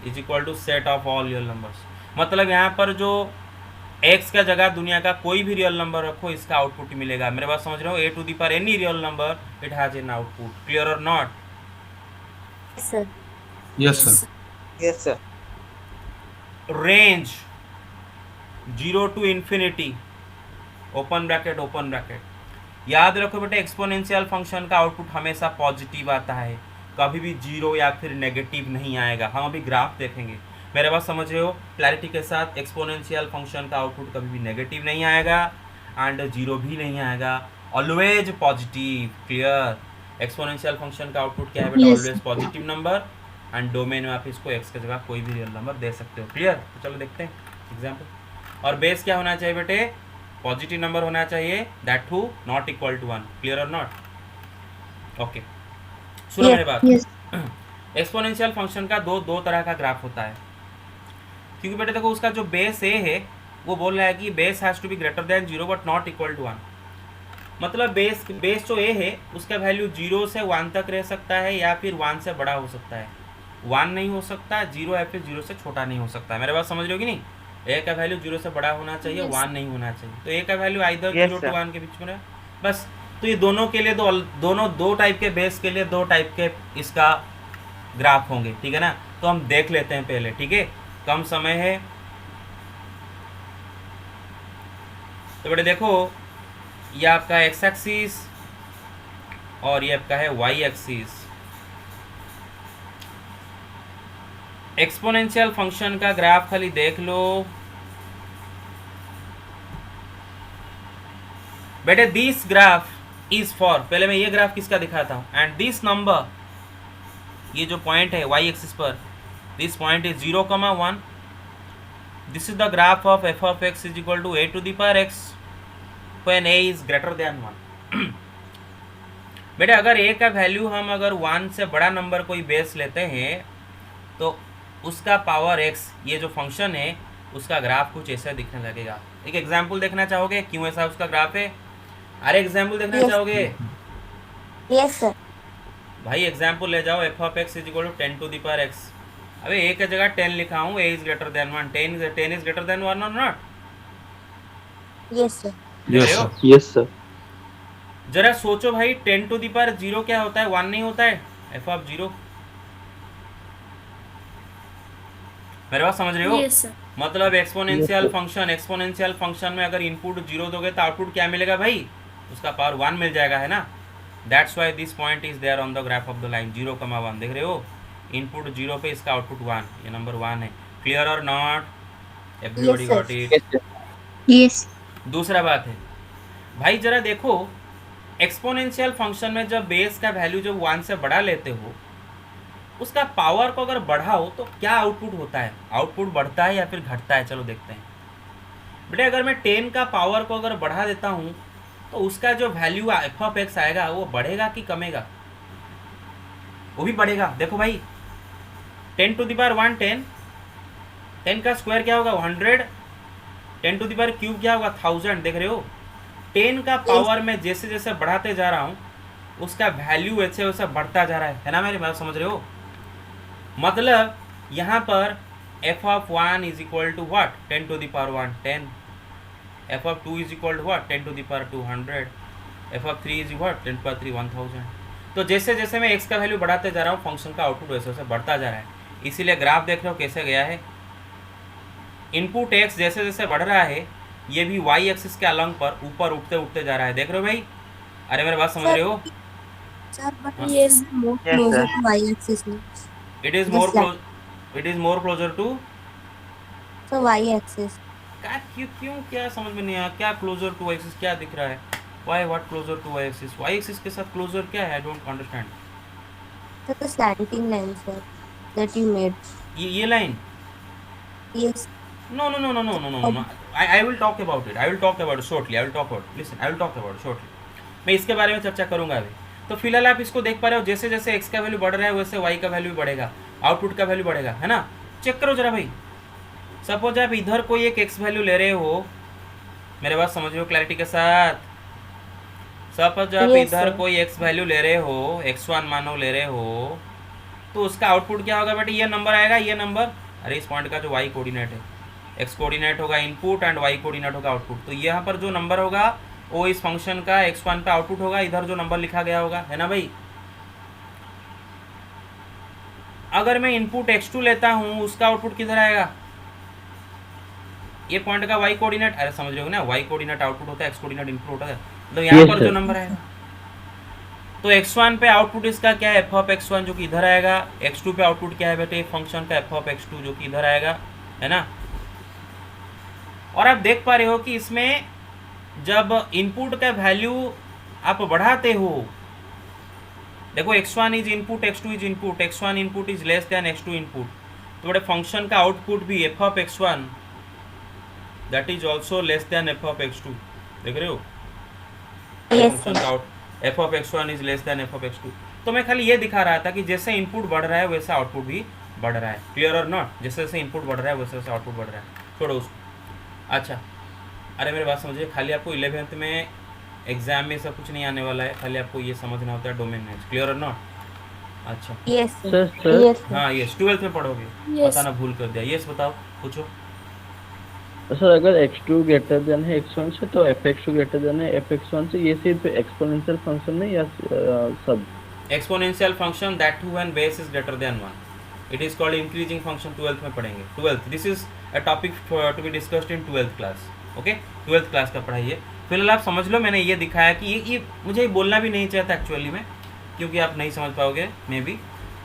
is equal to set of all real numbers. मतलब यहाँ पर जो x का जगह दुनिया का कोई भी रियल नंबर रखो, इसका आउटपुट मिलेगा। मेरे बात समझ रहे हो? a to the power any real number, it has an output. Clear और not? Yes, sir. Yes sir. Yes, sir. Range 0 to infinity, open bracket. याद रखो बेटे, एक्सपोनेंशियल फंक्शन का आउटपुट हमेशा पॉजिटिव आता है, कभी भी 0 या फिर नेगेटिव नहीं आएगा। हम अभी ग्राफ देखेंगे। मेरे बात समझ रहे हो? क्लैरिटी के साथ, एक्सपोनेंशियल फंक्शन का आउटपुट कभी भी नेगेटिव नहीं आएगा एंड 0 भी नहीं आएगा, always positive. Clear? Exponential function का आउटपुट क्या है बेटा? Yes. Always positive number and domain में आप इसको x की जगह कोई भी रियल नंबर दे सकते हो। क्लियर? तो चलो देखते हैं एग्जाम्पल। और बेस क्या होना चाहिए बेटे? पॉजिटिव नंबर होना चाहिए, that too not equal to 1। Clear और नॉट? ओके, सुनो मेरी बात। Yes. एक्सपोनेंशियल फंक्शन का दो तरह का ग्राफ होता है, क्योंकि बेटे देखो उसका जो बेस ए है वो बोल रहा है कि base has to be greater than 0 but not equal to 1। मतलब बेस जो ए है उसका वैल्यू 0 से 1 तक रह सकता है या फिर 1 से बड़ा हो सकता है। 1 नहीं हो सकता, 0 या फिर 0 से छोटा नहीं हो सकता है। मेरे बात समझ रहे हो कि नहीं? ए का वैल्यू 0 से बड़ा होना चाहिए, 1 नहीं होना चाहिए। तो ए का value either Yes, 0 to sir. 1 के बीच में रहे बस। तो ये दोनों के लिए दो टाइप के बेस के लिए 2 टाइप के इसका ग्राफ होंगे, ठीक है ना? तो हम देख लेते हैं पहले, ठीक है, कम समय है। तो बेटे देखो, ये आपका एक्स एक्सिस और ये आपका है वाई एक्सिस। एक्सपोनेंशियल फंक्शन का ग्राफ खाली देख लो बेटे। दिस ग्राफ इज फॉर, पहले मैं ये ग्राफ किसका दिखाता हूँ, एंड दिस नंबर, ये जो पॉइंट है वाई एक्सिस पर, this point is 0,1। This is the graph of f of x is equal to a to the power x when a is greater than 1। बेटे अगर a का value हम अगर 1 से बड़ा नंबर कोई बेस लेते हैं तो उसका पावर x, ये जो फंक्शन है उसका ग्राफ कुछ ऐसा दिखने लगेगा। एक एग्जाम्पल देखना चाहोगे क्यों ऐसा उसका ग्राफ है? अरे एग्जाम्पल देखना Yes. चाहोगे? Yes sir. भाई एग्जाम्पल ले जाओ, f of x is equal to 10 to the power x। अबे a की जगह 10 लिखा हूँ, a is greater than 1, 10 is greater than 1 और not? Yes sir. Yes sir. Yes sir. जरा सोचो भाई, 10 to the power 0 क्या होता है? 1 नहीं होता है? एफ ऑफ 0, मेरे बात समझ रहे हो? Yes sir. मतलब एक्सपोनेंशियल फंक्शन, एक्सपोनेंशियल फंक्शन में अगर इनपुट 0 दोगे तो आउटपुट क्या मिलेगा भाई? उसका पावर 1 मिल जाएगा, है ना? That's why this point is there on the graph of the line 0,1। देख रहे हो, इनपुट 0 पे इसका आउटपुट 1, ये नंबर 1 है। क्लियर और not? Everybody Yes, sir. Got it? Yes. दूसरा बात है भाई, जरा देखो, एक्सपोनेंशियल फंक्शन में जब बेस का वैल्यू जब 1 से बड़ा लेते हो, उसका पावर को अगर बढ़ाओ तो क्या आउटपुट होता है? आउटपुट बढ़ता है या फिर घटता है? चलो देखते हैं बेटे। अगर मैं 10 का पावर को अगर बढ़ा देता हूँ तो उसका जो वैल्यू एफ ऑफ एक्स आएगा वो बढ़ेगा कि कमेगा? वो भी बढ़ेगा। देखो भाई, 10 to the power 1 10, 10 का स्क्वायर क्या होगा? 100, 10 to the power क्यूब क्या होगा? 1000। देख रहे हो, 10 का पावर में जैसे जैसे बढ़ाते जा रहा हूँ उसका वैल्यू वैसे वैसे बढ़ता जा रहा है ना? मेरी बात समझ रहे हो? मतलब यहाँ पर f of 1 is equal to what? 10 to the power 1 10, f of 2 is equal to what? 10 to the power 200, f of 3 is what? 10 to the power 3 1000। तो जैसे जैसे मैं एक्स का वैल्यू बढ़ाते जा रहा हूँ फंक्शन का आउटपुट वैसे वैसे बढ़ता जा रहा है। इसीलिए ग्राफ देख रहे हो कैसे गया है। इनपुट एक्स जैसे जैसे बढ़ रहा है ये भी वाई एक्सिस के अलंग पर ऊपर उठते उठते जा रहा है। देख रहे हो भाई? अरे मेरी बात समझ रहे हो? Sir but Yes. More Yes, closer sir. To Y axis ना। It is Yes, more sir. It is more closer to so Y axis. क्यों क्या समझ में नहीं आया? क्या क्लोजर टू वाई एक्सिस क्या दिख रहा है? Why what closer to Y axis? Y axis के साथ क्लोजर क्या है? I don't understand. Sir the slanting line sir that you made. ये line? Yes. No. I will talk about it. I will talk about it shortly. I will talk about it. Listen, I will talk about it shortly. मैं इसके बारे में चर्चा करूंगा अभी। तो फिलहाल आप इसको देख पा रहे हो, जैसे जैसे x का वैल्यू बढ़ रहा है वैसे y का वैल्यू भी बढ़ेगा, आउटपुट का वैल्यू बढ़ेगा, है ना? चेक करो जरा भाई। सपोज आप इधर कोई एक x वैल्यू ले रहे हो, मेरे बात समझ रहे हो क्लैरिटी के साथ? सपोज आप Yes, इधर sir. कोई x वैल्यू ले रहे हो, x1 मानो ले रहे हो, तो उसका आउटपुट क्या होगा बेटे? ये नंबर आएगा, ये नंबर। अरे इस पॉइंट का जो y कोऑर्डिनेट है, x कोऑर्डिनेट होगा इनपुट एंड y कोऑर्डिनेट होगा आउटपुट। तो यहाँ पर जो नंबर होगा वो इस फंक्शन का x1 पे आउटपुट होगा, इधर जो नंबर लिखा गया होगा, है ना भाई? अगर मैं इनपुट x2 लेता हूँ उसका आउटपुट किधर आएगा? ये पॉइंट का y कोऑर्डिनेट, अरे समझ रहे हो ना, y कोऑर्डिनेट आउटपुट होता है, x कोऑर्डिनेट इनपुट होता है। तो यहाँ Yes, पर जो sir. नंबर आएगा तो x1 पे आउटपुट इसका क्या है? एफ ऑफ x1 जो कि इधर आएगा। x2 पे आउटपुट क्या है बेटे? फंक्शन का एफ ऑफ x2 जो कि इधर आएगा, है ना? और आप देख पा रहे हो कि इसमें जब इनपुट का वैल्यू आप बढ़ाते हो, देखो x1 is input, x2 is input, x1 input is less then x2 input, तो बड़े फंक्शन का आउटपुट भी F of x1 that is also less than F of x2। देख रहे हो? यस फंक्शन का out F of x1 is less then F of x2। तो मैं खाली ये दिखा रहा था कि जैसे इनपुट बढ़ रहा है वैसे आउटपुट भी बढ़ रहा है। क्लियर और नॉट? जैसे जैसे इनपुट बढ़ रहा है वैसे वैसे आउटपुट बढ़ रहा है। छोड़ो उसको। अच्छा, अरे मेरी बात समझिए, खाली आपको 11th में एग्जाम में सब कुछ नहीं आने वाला है, खाली आपको ये समझना होता है डोमेन नेम्स। क्लियर और नॉट? अच्छा यस सर Yes, sir. हाँ, यस 12th में पढ़ोगे। Yes. बताना भूल कर दिया। यस बताओ, पूछो। सर अगर x2 ग्रेटर देन है x1 से तो fx2 ग्रेटर देन है fx1 से, ये सिर्फ एक्सपोनेंशियल फंक्शन में या सब? Exponential function that too when base is greater than 1। It is called increasing function, 12th में पढ़ेंगे। 12th, this is a topic to be discussed in 12th class. Okay, 12th class का पढ़ाई है। फिलहाल आप समझ लो, मैंने ये दिखाया कि ये मुझे बोलना भी नहीं चाहता एक्चुअली में, क्योंकि आप नहीं समझ पाओगे मे बी।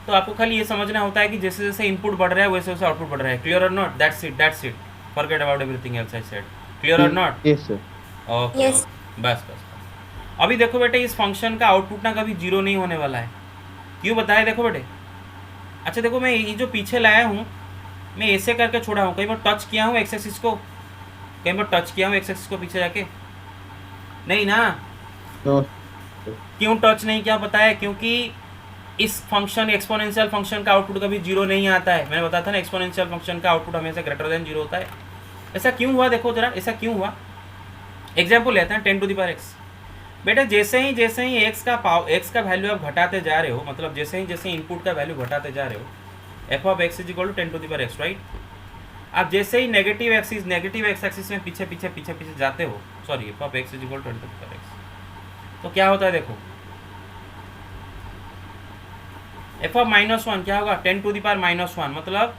तो आपको खाली ये समझना होता है कि जैसे जैसे इनपुट बढ़ रहा है वैसे वैसे आउटपुट बढ़ रहा है। क्लियर और not? That's it, forget about everything else I said. Clear और not? Yes sir. Okay Yes. बस। अभी देखो बेटे, इस फंक्शन का आउटपुट ना कभी जीरो नहीं होने वाला है। क्यों बताया? देखो बेटे, अच्छा देखो, मैं ये जो पीछे लाया हूँ, मैं ऐसे करके छोड़ा हूँ, कई बार टच किया हूँ एक्स एक्सिस को, कई बार टच किया हूँ एक्स एक्सिस को पीछे जाके, नहीं ना? नो क्यों टच नहीं किया पता है? क्योंकि इस फंक्शन एक्सपोनेंशियल फंक्शन का आउटपुट कभी जीरो नहीं आता है। मैंने बताया था ना, एक्सपोनेंशियल फंक्शन का आउटपुट हमेशा ग्रेटर देन जीरो होता है। ऐसा क्यों हुआ? देखो जरा, ऐसा क्यों हुआ? एग्जाम्पल लेते हैं 10 टू द पावर x। बेटा जैसे ही x का वैल्यू आप घटाते जा रहे हो, मतलब जैसे ही इनपुट का वैल्यू घटाते जा रहे हो, F of x is equal to 10 to the power x, right? आप जैसे ही नेगेटिव एक्स एक्सिस में पीछे जाते हो, sorry, F of x is equal to 10 to the power x, तो क्या होता है देखो, एफ ऑफ -1 क्या होगा? 10 टू द पावर -1 मतलब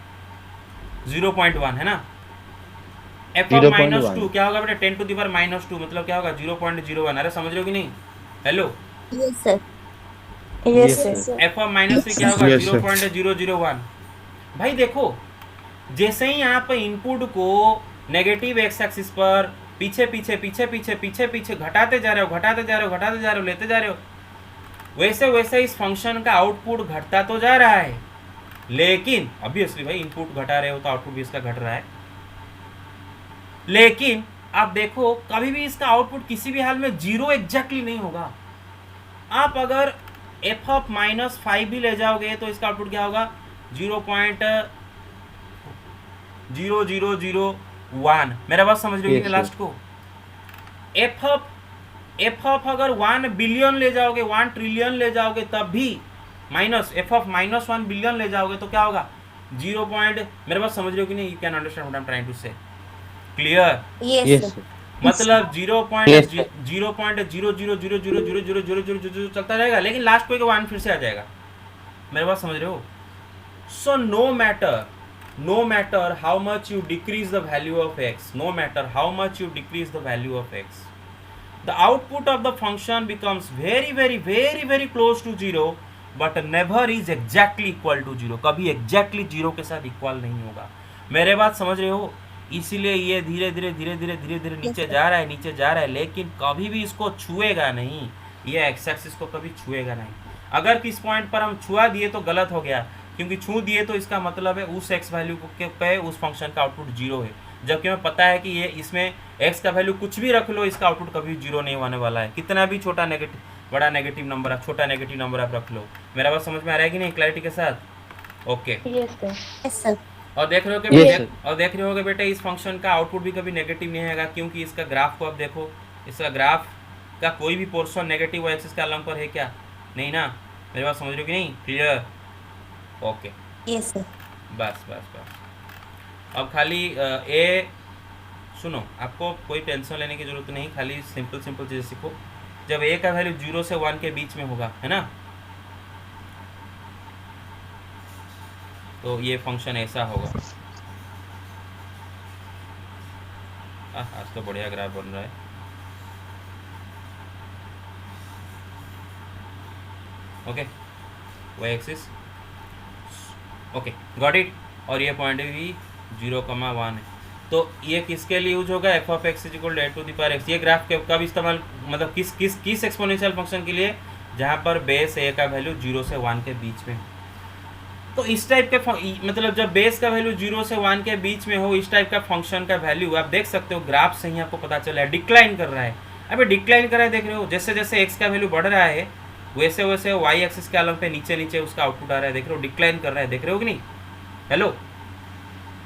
0.1 है ना। एफ ऑफ -2 क्या होगा बेटा? 10 टू द पावर -2 मतलब क्या होगा? 0.01। अरे समझ रहे हो कि नहीं? Hello, Yes, sir. Yes, Yes, sir. F of -3 क्या होगा? Yes, sir. 0.001। भाई देखो, जैसे ही आप इनपुट को नेगेटिव एक्स एक्सिस पर पीछे घटाते जा रहे हो, लेते जा रहे हो, वैसे इस फंक्शन का आउटपुट घटता तो जा रहा है, लेकिन ऑब्वियसली भाई इनपुट घटा रहे हो तो आउटपुट भी इसका घट रहा है। लेकिन आप देखो, कभी भी इसका आउटपुट किसी भी हाल में जीरो एग्जैक्टली नहीं होगा। आप अगर एफ ऑफ -5 भी ले जाओगे तो इसका आउटपुट क्या होगा? 0.0001। मेरा बात समझ रहे हो कि लास्ट को? एफ ऑफ अगर 1 बिलियन ले जाओगे, 1 ट्रिलियन ले जाओगे, तब भी माइनस एफ ऑफ -1 बिलियन ले जाओगे तो क्या होगा? 0. मेरे बात समझ रहे हो कि नहीं? You can understand what I am trying to say. Clear? Yes, yes sir. Sir. मतलब Yes, sir. 0.0000000 चलता रहेगा, लेकिन लास्ट को 1 फिर से आ जाएगा। मेरे बात समझ रहे हो? So no matter how much you decrease the value of x, the output of the function becomes very close to 0 but never is exactly equal to 0। कभी exactly 0 के साथ इक्वल नहीं होगा। मेरे बात समझ रहे हो? इसीलिए ये धीरे धीरे नीचे जा रहा है, लेकिन कभी भी इसको छुएगा नहीं, ये एक्स एक्सिस को कभी छुएगा नहीं। अगर किस पॉइंट पर हम छुआ दिए तो गलत हो गया, क्योंकि छू दिए तो इसका मतलब है उस एक्स वैल्यू पे उस फंक्शन का आउटपुट जीरो है, जबकि हमें पता है कि ये इसमें एक्स का वैल्यू कुछ भी रख लो, इसका आउटपुट कभी जीरो नहीं होने वाला है। कितना भी छोटा नेगेटिव बड़ा नेगेटिव नंबर आप छोटा नेगेटिव नंबर आप रख लो। मेरा बात समझ में आ रहा है कि नहीं क्लैरिटी के साथ? Okay. Yes, sir. Yes, sir. और देख रहे हो कि Yes, बेटे sir. और देख रहे होगे बेटे इस फंक्शन का आउटपुट भी कभी नेगेटिव नहीं आएगा, क्योंकि इसका ग्राफ को आप देखो, इसका ग्राफ का कोई भी पोर्शन नेगेटिव एक्सिस के अलंग पर है क्या? नहीं ना। मेरी बात समझ रहे हो कि नहीं? क्लियर? Okay Yes, sir. बस। अब खाली ए सुनो, आपको कोई टेंशन लेने की जरूरत नहीं, खाली सिंपल चीज़ें सीखो। जब ए का वैल्यू 0 से 1 के बीच में होगा, है ना, तो ये फंक्शन ऐसा होगा। आज तो बढ़िया ग्राफ बन रहा है। Okay, Y axis, okay got it. और ये पॉइंट भी 0,1 है, तो ये किसके लिए यूज होगा? F of x is equal to 8 to the power X. ये ग्राफ कब इस्तेमाल, मतलब किस एक्सपोनेंशियल फंक्शन के लिए? जहाँ पर बेस ए का वैल्यू 0 से 1 के बीच में। तो इस टाइप के मतलब जब बेस का वैल्यू 0 से 1 के बीच में हो, इस टाइप का फंक्शन का वैल्यू आप देख सकते हो ग्राफ से ही आपको पता चला है डिक्लाइन कर रहा है। अबे डिक्लाइन कर रहा है, देख रहे हो? जैसे जैसे एक्स का वैल्यू बढ़ रहा है वैसे वैसे वाई एक्सिस के अलग पे नीचे उसका आउटपुट आ रहा है, देख रहे हो? डिक्लाइन कर रहा है, देख रहे हो कि नहीं?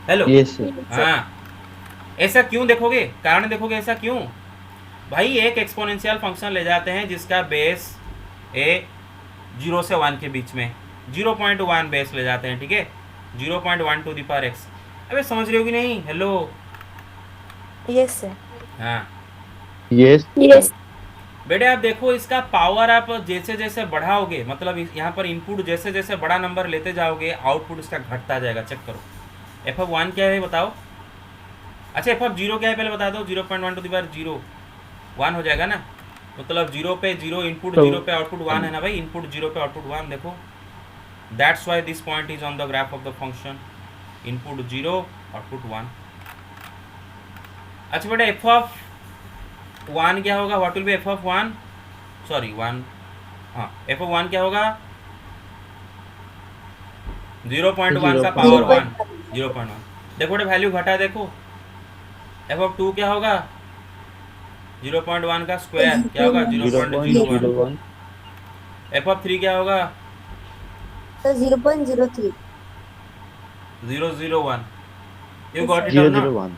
Hello yes sir. हाँ, ऐसा क्यों देखोगे? कारण देखोगे ऐसा क्यों? भाई एक एक्सपोनेंशियल फंक्शन ले जाते हैं जिसका बेस ए 0 से 1 के बीच में, 0.1 बेस ले जाते हैं, ठीक है, 0.1 टू द पावर एक्स। अबे समझ रहे हो कि नहीं? Hello Yes, sir. हाँ, यस Yes. बेटे आप देखो इसका पावर आप जैसे जैसे बढ़ाओगे, मतलब यहाँ पर इनपुट जैसे जैसे बड़ा नंबर लेते जाओगे आउटपुट इसका घटता जाएगा। चेक करो f(1) क्या है बताओ। अच्छा f(0) क्या है पहले बता दो। 0.1 टू द पावर 0 1 हो जाएगा ना, मतलब 0 पे 0 इनपुट, तो 0 पे आउटपुट 1 है ना भाई, इनपुट 0 पे आउटपुट 1। देखो that's why this point is on the graph of the function, input 0 output 1। अच्छा बेटा f(1) क्या होगा, what will be f(1) sorry 1, हाँ f(1) क्या होगा 0.1 का पावर 1 0.1। देखो बेटा वैल्यू घटा, देखो f(2) क्या होगा 0.1 का स्क्वायर क्या होगा 0.01। f(3) क्या होगा तो 0.03 001। यू गॉट इट और नॉट।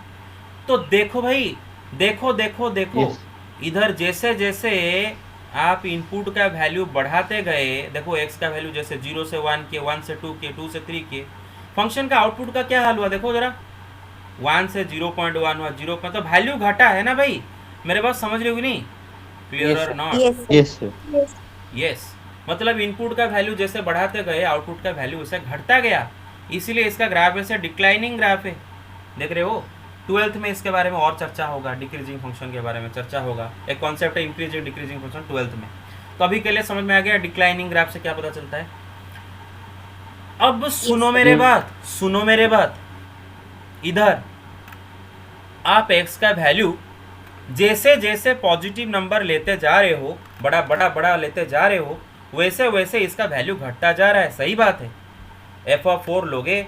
तो देखो भाई, देखो देखो देखो Yes. इधर जैसे जैसे आप इनपुट का वैल्यू बढ़ाते गए, देखो x का वैल्यू जैसे 0 से 1 के, 1 से 2 के, 2 से 3 के, फंक्शन का आउटपुट का क्या हाल हुआ देखो जरा, 1 से 0.1 हुआ 0, मतलब वैल्यू घटा है ना भाई। मेरे बात समझ रहे हो कि नहीं, क्लियर और not. Yes yes sir. Yes मतलब इनपुट का वैल्यू जैसे बढ़ाते गए आउटपुट का वैल्यू वैसे घटता गया, इसीलिए इसका ग्राफ ऐसे डिक्लाइनिंग ग्राफ है। देख रहे हो 12th में इसके बारे में और चर्चा होगा, डिक्रीजिंग फंक्शन के बारे में चर्चा होगा, एक कॉन्सेप्ट है इंक्रीजिंग डिक्रीजिंग फंक्शन 12th में। तो अभी के लिए समझ में आ गया डिक्लाइनिंग ग्राफ से क्या पता चलता है। अब सुनो मेरे बात, सुनो मेरे बात, इधर आप x का वैल्यू जैसे जैसे पॉजिटिव नंबर लेते जा रहे हो, बड़ा बड़ा बड़ा लेते जा रहे हो, वैसे वैसे इसका वैल्यू घटता जा रहा है। सही बात है। f(4) लोगे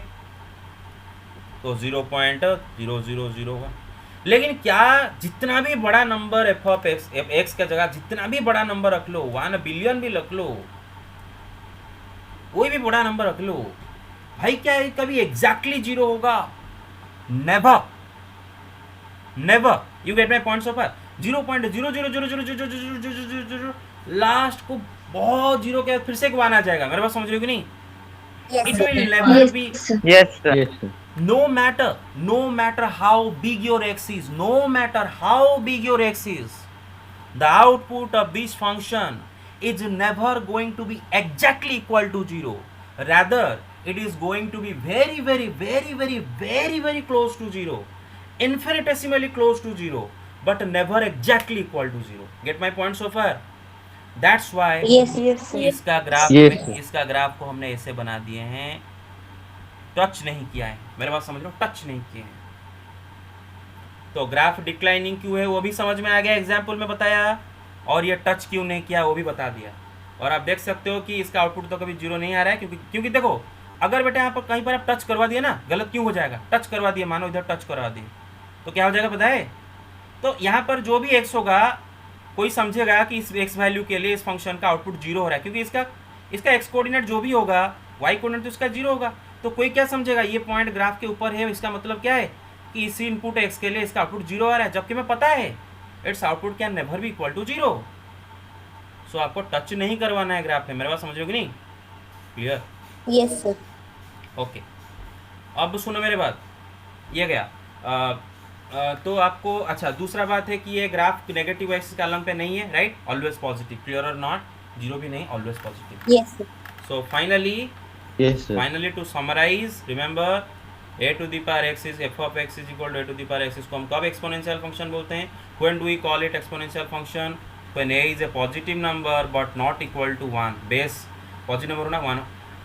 तो 0.0001, लेकिन क्या जितना भी बड़ा नंबर f(x) की जगह जितना भी बड़ा नंबर रख लो, 1 बिलियन भी रख लो, कोई भी बड़ा नंबर रख लो भाई, क्या ये कभी एग्जैक्टली 0 होगा? Never never. You get my point so far. 0.0000000 last को बहुत 0 के फिर से एक 1 आ जाएगा। मेरे पास समझ रहे हो कि नहीं? It will never be, Yes, sir. Yes sir. no matter how big your x is, no matter how big your x is, the output of this function is never going to be exactly equal to 0. Rather, it is going to be very, very, very, very, very, very close to 0. Infinitesimally close to 0, but never exactly equal to 0. Get my point so far? That's why yes इसका graph Yes, में, sir. इसका graph को हमने ऐसे बना दिए हैं, touch नहीं किया है। मेरे बात समझ लो, टच नहीं किए हैं। तो ग्राफ डिक्लाइनिंग क्यों है वो भी समझ में आ गया, एग्जाम्पल में बताया, और ये टच क्यों नहीं किया वो भी बता दिया। और आप देख सकते हो कि इसका आउटपुट तो कभी 0 नहीं आ रहा है, क्योंकि देखो अगर बेटा यहाँ पर कहीं पर आप टच करवा दिए ना, गलत क्यों हो जाएगा? टच करवा दिए, मानो इधर टच करवा दिए तो क्या हो जाएगा पता है? तो यहाँ पर जो भी x होगा, कोई समझेगा कि इस x वैल्यू के लिए इस फंक्शन का आउटपुट 0 हो रहा है, क्योंकि इसका x कोऑर्डिनेट जो भी होगा, y कोऑर्डिनेट तो इसका 0 होगा। तो कोई क्या समझेगा ये पॉइंट ग्राफ के ऊपर है, इसका मतलब क्या है कि इसी इनपुट x के लिए इसका आउटपुट 0 आ रहा है, जबकि मैं पता है it's output can never be equal to 0। So आपको टच नहीं करवाना है ग्राफ में। मेरे बात समझ रहे हो कि नहीं? क्लियर? yes sir ओके अब सुनो मेरे बात, ये गया तो आपको अच्छा दूसरा बात है कि ये ग्राफ नेगेटिव एक्सिस कॉलम पे नहीं है, राइट? ऑलवेज पॉजिटिव, क्लियर और नॉट? 0 भी नहीं, always positive. yes sir so finally yes sir. Finally to summarise, remember a to the power x is f of x is equal to a to the power x इसको हम कब exponential function बोलते हैं? when do we call it exponential function? when a is a positive number but not equal to 1, base positive number होना 1,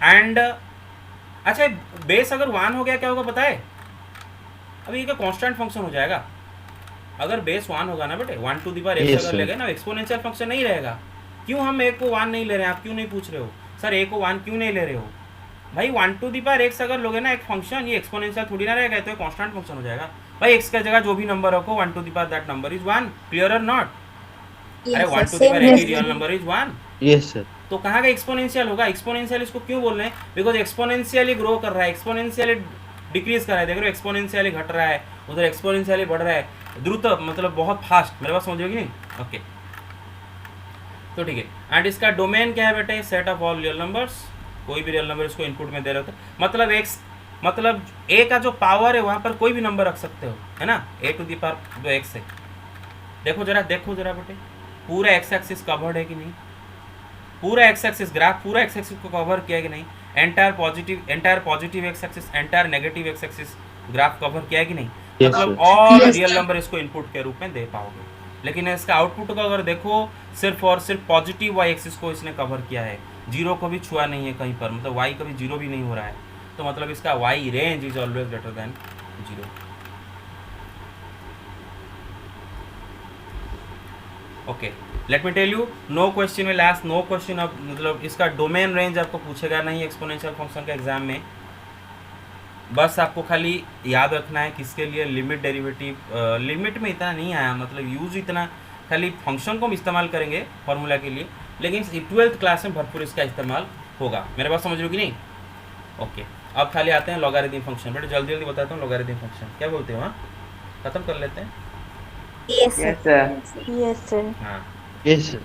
and अच्छा base अगर 1 हो गया क्या होगा पता है? अभी ये कांस्टेंट फंक्शन हो जाएगा। अगर बेस 1 होगा ना बेटे, 1 to the power x Yes, अगर sir. लेगा ना, एक्सपोनेंशियल फंक्शन नहीं रहेगा। क्यों हम a को 1 नहीं ले रहे हैं? आप क्यों नहीं पूछ रहे हो सर a को 1 क्यों नहीं ले रहे हो? भाई 1 to the power x अगर लोगे ना एक फंक्शन, ये एक्सपोनेंशियल थोड़ी ना रहेगा, तो ये कांस्टेंट फंक्शन हो जाएगा। भाई x का जगह जो भी नंबर रखो 1 to the power that number is 1, clear और नॉट? अरे 1 to the power any real number is 1। Yes sir. तो कहाँ का एक्सपोनेंशियल होगा? एक्सपोनेंशियल इसको क्यों बोल रहे हैं? बिकॉज एक्सपोनेंशियली ग्रो कर रहा है, एक्सपोनेंशियली डिक्रीज कर रहा है। देख रहे हो एक्सपोनेंशियली घट रहा है, उधर एक्सपोनेंशियली बढ़ रहा है, द्रुत मतलब बहुत फास्ट। मेरे पास समझोगे नहीं? ओके तो ठीक है। एंड इसका डोमेन क्या है बेटे? Set of all real numbers. कोई भी रियल नंबर इसको इनपुट में दे रहे हो तो मतलब x मतलब a का जो पावर है वहाँ पर कोई भी नंबर रख सकते हो, है ना? a to the power जो x है। देखो जरा बेटे, पूरा एक्स एक्सिस कवर्ड है कि नहीं, पूरा एक्स एक्सिस ग्राफ पूरा एक्स एक्सिस को कवर किया है कि नहीं, entire positive x axis, entire negative x axis graph cover किया है कि नहीं, Yes, मतलब sir. और Yes, रियल sir. नंबर इसको इनपुट के रूप में दे पाओगे। लेकिन इसका आउटपुट को अगर देखो, सिर्फ और सिर्फ पॉजिटिव वाई एक्सिस को इसने कवर किया है, जीरो को भी छुआ नहीं है कहीं पर, मतलब वाई कभी जीरो भी नहीं हो रहा है, तो मतलब इसका Y range is always greater than zero. Okay, let me tell you, no question will ask, no question अब मतलब इसका डोमेन रेंज आपको पूछेगा नहीं एक्सपोनेंशियल फंक्शन के एग्जाम में। बस आपको खाली याद रखना है किसके लिए लिमिट डेरिवेटिव, लिमिट में इतना नहीं आया, मतलब यूज इतना, खाली फंक्शन को हम इस्तेमाल करेंगे फॉर्मूला के लिए, लेकिन 12th क्लास में भरपूर इसका इस्तेमाल होगा। मेरे बात समझ रहे हो कि नहीं? ओके, अब खाली आते हैं लॉगरिथम फंक्शन। बेटे जल्दी जल्दी बताता हूँ लॉगरिथम फंक्शन क्या बोलते हो, हाँ खत्म कर लेते हैं। Yes, sir. Yes, sir. Yes, sir. हाँ Yes, sir.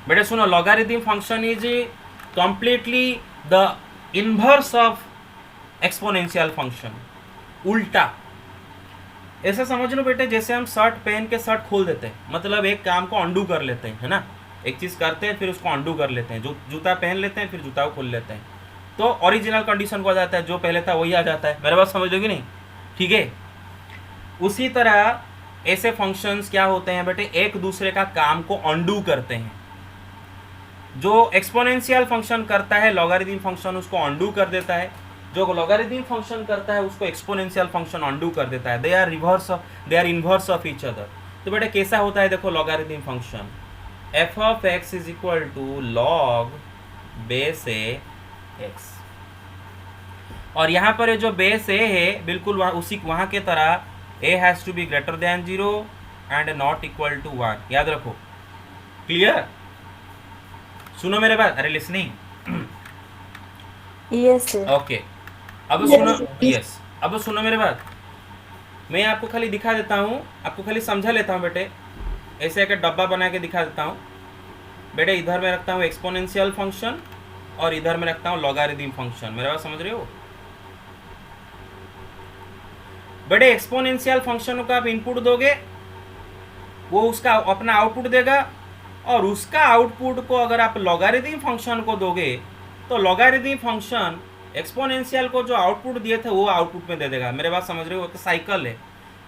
बेटे सुनो, logarithm function is completely the inverse of exponential function, उल्टा। ऐसा समझ लो बेटे, जैसे हम शर्ट पहन के शर्ट खोल देते हैं, मतलब एक काम को अंडू कर लेते हैं, है ना, एक चीज़ करते हैं फिर उसको अंडू कर लेते हैं, जो जूता पहन लेते हैं फिर जूता को खोल लेते हैं, तो ओरिजिनल कंडीशन को आ जाता है, जो पहले था वही आ जाता है। मेरे बात समझ लो कि नहीं? ठीक है, उसी तरह ऐसे फंक्शंस क्या होते हैं बेटे, एक दूसरे का काम को अंडू करते हैं। जो एक्सपोनेंशियल फंक्शन करता है लॉगरिथम फंक्शन उसको अंडू कर देता है, जो लॉगरिथम फंक्शन करता है उसको एक्सपोनेंशियल फंक्शन अंडू कर देता है। They are inverse of each other. तो बेटा कैसा होता है देखो logarithm function, F of x is equal to log base A X, और यहाँ पर ये जो बेस ए है बिल्कुल वहाँ के तरह a has to be greater than 0 and not equal to 1, याद रखो। क्लियर? सुनो मेरे बात, अरे लिसनिंग। Yes, sir. ओके, अब सुनो, यस अब सुनो मेरे बात, मैं आपको खाली दिखा देता हूँ, आपको खाली समझा लेता हूँ बेटे, ऐसे एक डब्बा बना के दिखा देता हूँ बेटे। इधर में रखता हूँ एक्सपोनेंशियल फंक्शन और इधर में रखता हूँ लॉगरिथम फंक्शन। मेरा बात समझ रहे हो बेटे? एक्सपोनेंशियल फंक्शन को आप इनपुट दोगे, वो उसका अपना आउटपुट देगा, और उसका आउटपुट को अगर आप लॉगरिथम फंक्शन को दोगे तो लॉगरिथम फंक्शन एक्सपोनेंशियल को जो आउटपुट दिए थे वो आउटपुट में दे देगा। मेरे बात समझ रहे हो? तो साइकिल है,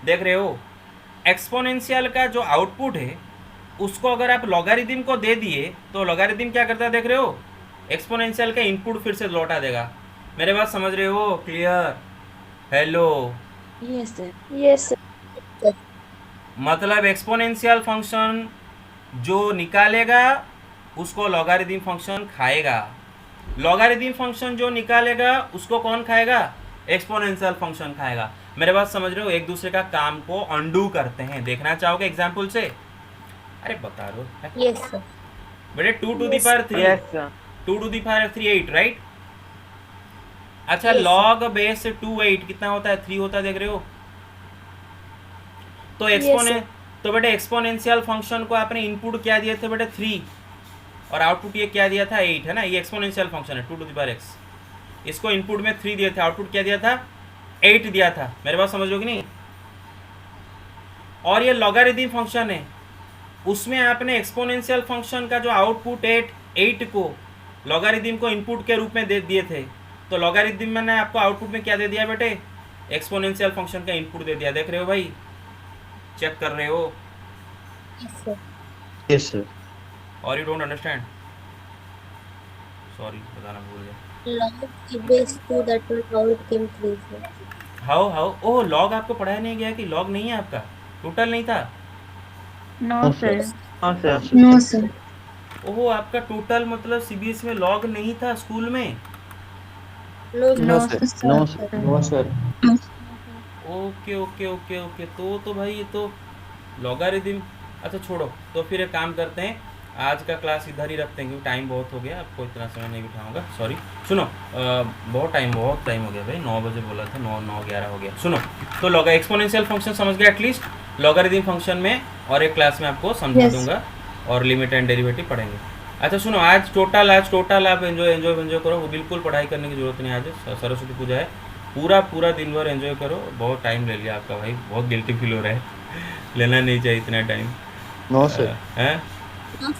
देख रहे हो? एक्सपोनेंशियल का जो आउटपुट है उसको अगर आप लॉगरिथम को दे दिए तो लॉगरिथम क्या करता है देख रहे हो? एक्सपोनेंशियल का इनपुट फिर से लौटा देगा। मेरे बात समझ रहे हो? Clear? Hello? Yes, sir. Yes, sir. मतलब एक्सपोनेंशियल फंक्शन जो निकालेगा उसको लॉगरिथम फंक्शन खाएगा, लॉगरिथम फंक्शन जो निकालेगा उसको कौन खाएगा? एक्सपोनेंशियल फंक्शन खाएगा। मेरे बात समझ रहे हो? एक दूसरे का काम को अंडू करते हैं। देखना चाहोगे एग्जाम्पल से? अरे बता दो। Yes, sir. बेटे 2 to the power 3, Yes, sir. 2 to the power 3 8, right? अच्छा, Yes, sir. log बेस 2 8 कितना होता है? 3 होता है, देख रहे हो? तो तो बेटे एक्सपोनेंशियल फंक्शन को आपने इनपुट क्या दिए थे बेटे? 3, और आउटपुट ये क्या दिया था? 8, है ना? ये एक्सपोनेंशियल फंक्शन है 2 to the power x। इसको इनपुट में 3 दिए थे, आउटपुट क्या दिया था? 8 दिया था। मेरे बात समझ लो कि नहीं? और ये लॉगरिथम फंक्शन है, उसमें आपने एक्सपोनेंशियल फंक्शन का जो आउटपुट 8 को लॉगरिथम को इनपुट के रूप में दे दिए थे, तो लॉगरिथम में ने आपको आउटपुट में क्या दे दिया बेटे? एक्सपोनेंशियल फंक्शन का इनपुट दे दिया। देख रहे हो भाई? चेक कर रहे हो? Yes, sir. Yes, sir. और यू डोंट अंडरस्टैंड? सॉरी, बताना भूल गया। Log base 2 that will out came 3, sir. How oh, log आपको पढ़ाया नहीं गया कि लॉग नहीं है आपका? टोटल नहीं था? No, No, sir. हाँ sir. No, sir. ओह, आपका टोटल मतलब सीबीएसई में लॉग नहीं था स्कूल में? No, No, sir. sir. No, sir. No sir. Okay okay okay okay, तो भाई ये तो लॉगरिथम। अच्छा छोड़ो, तो फिर एक काम करते हैं, आज का क्लास इधर ही रखते हैं क्योंकि टाइम बहुत हो गया, आपको इतना समय नहीं बिठाऊंगा। सॉरी, सुनो, बहुत टाइम हो गया भाई, 9 बजे बोला था, 9:11 हो गया। सुनो, तो लॉग एक्सपोनेंशियल फंक्शन समझ गया एटलीस्ट लॉगरिथम फंक्शन में, और एक क्लास में आपको समझा Yes. दूंगा और लिमिट एंड डेरिवेटिव पढ़ेंगे। अच्छा सुनो, आज टोटल आप एंजॉय करो, वो बिल्कुल पढ़ाई करने की जरूरत नहीं। आज सरस्वती पूजा है, पूरा दिन भर एंजॉय करो। बहुत टाइम ले लिया आपका भाई, बहुत गिल्टी फील हो रहा है। लेना नहीं चाहिए इतना टाइम। No, sir. हैं? हाँ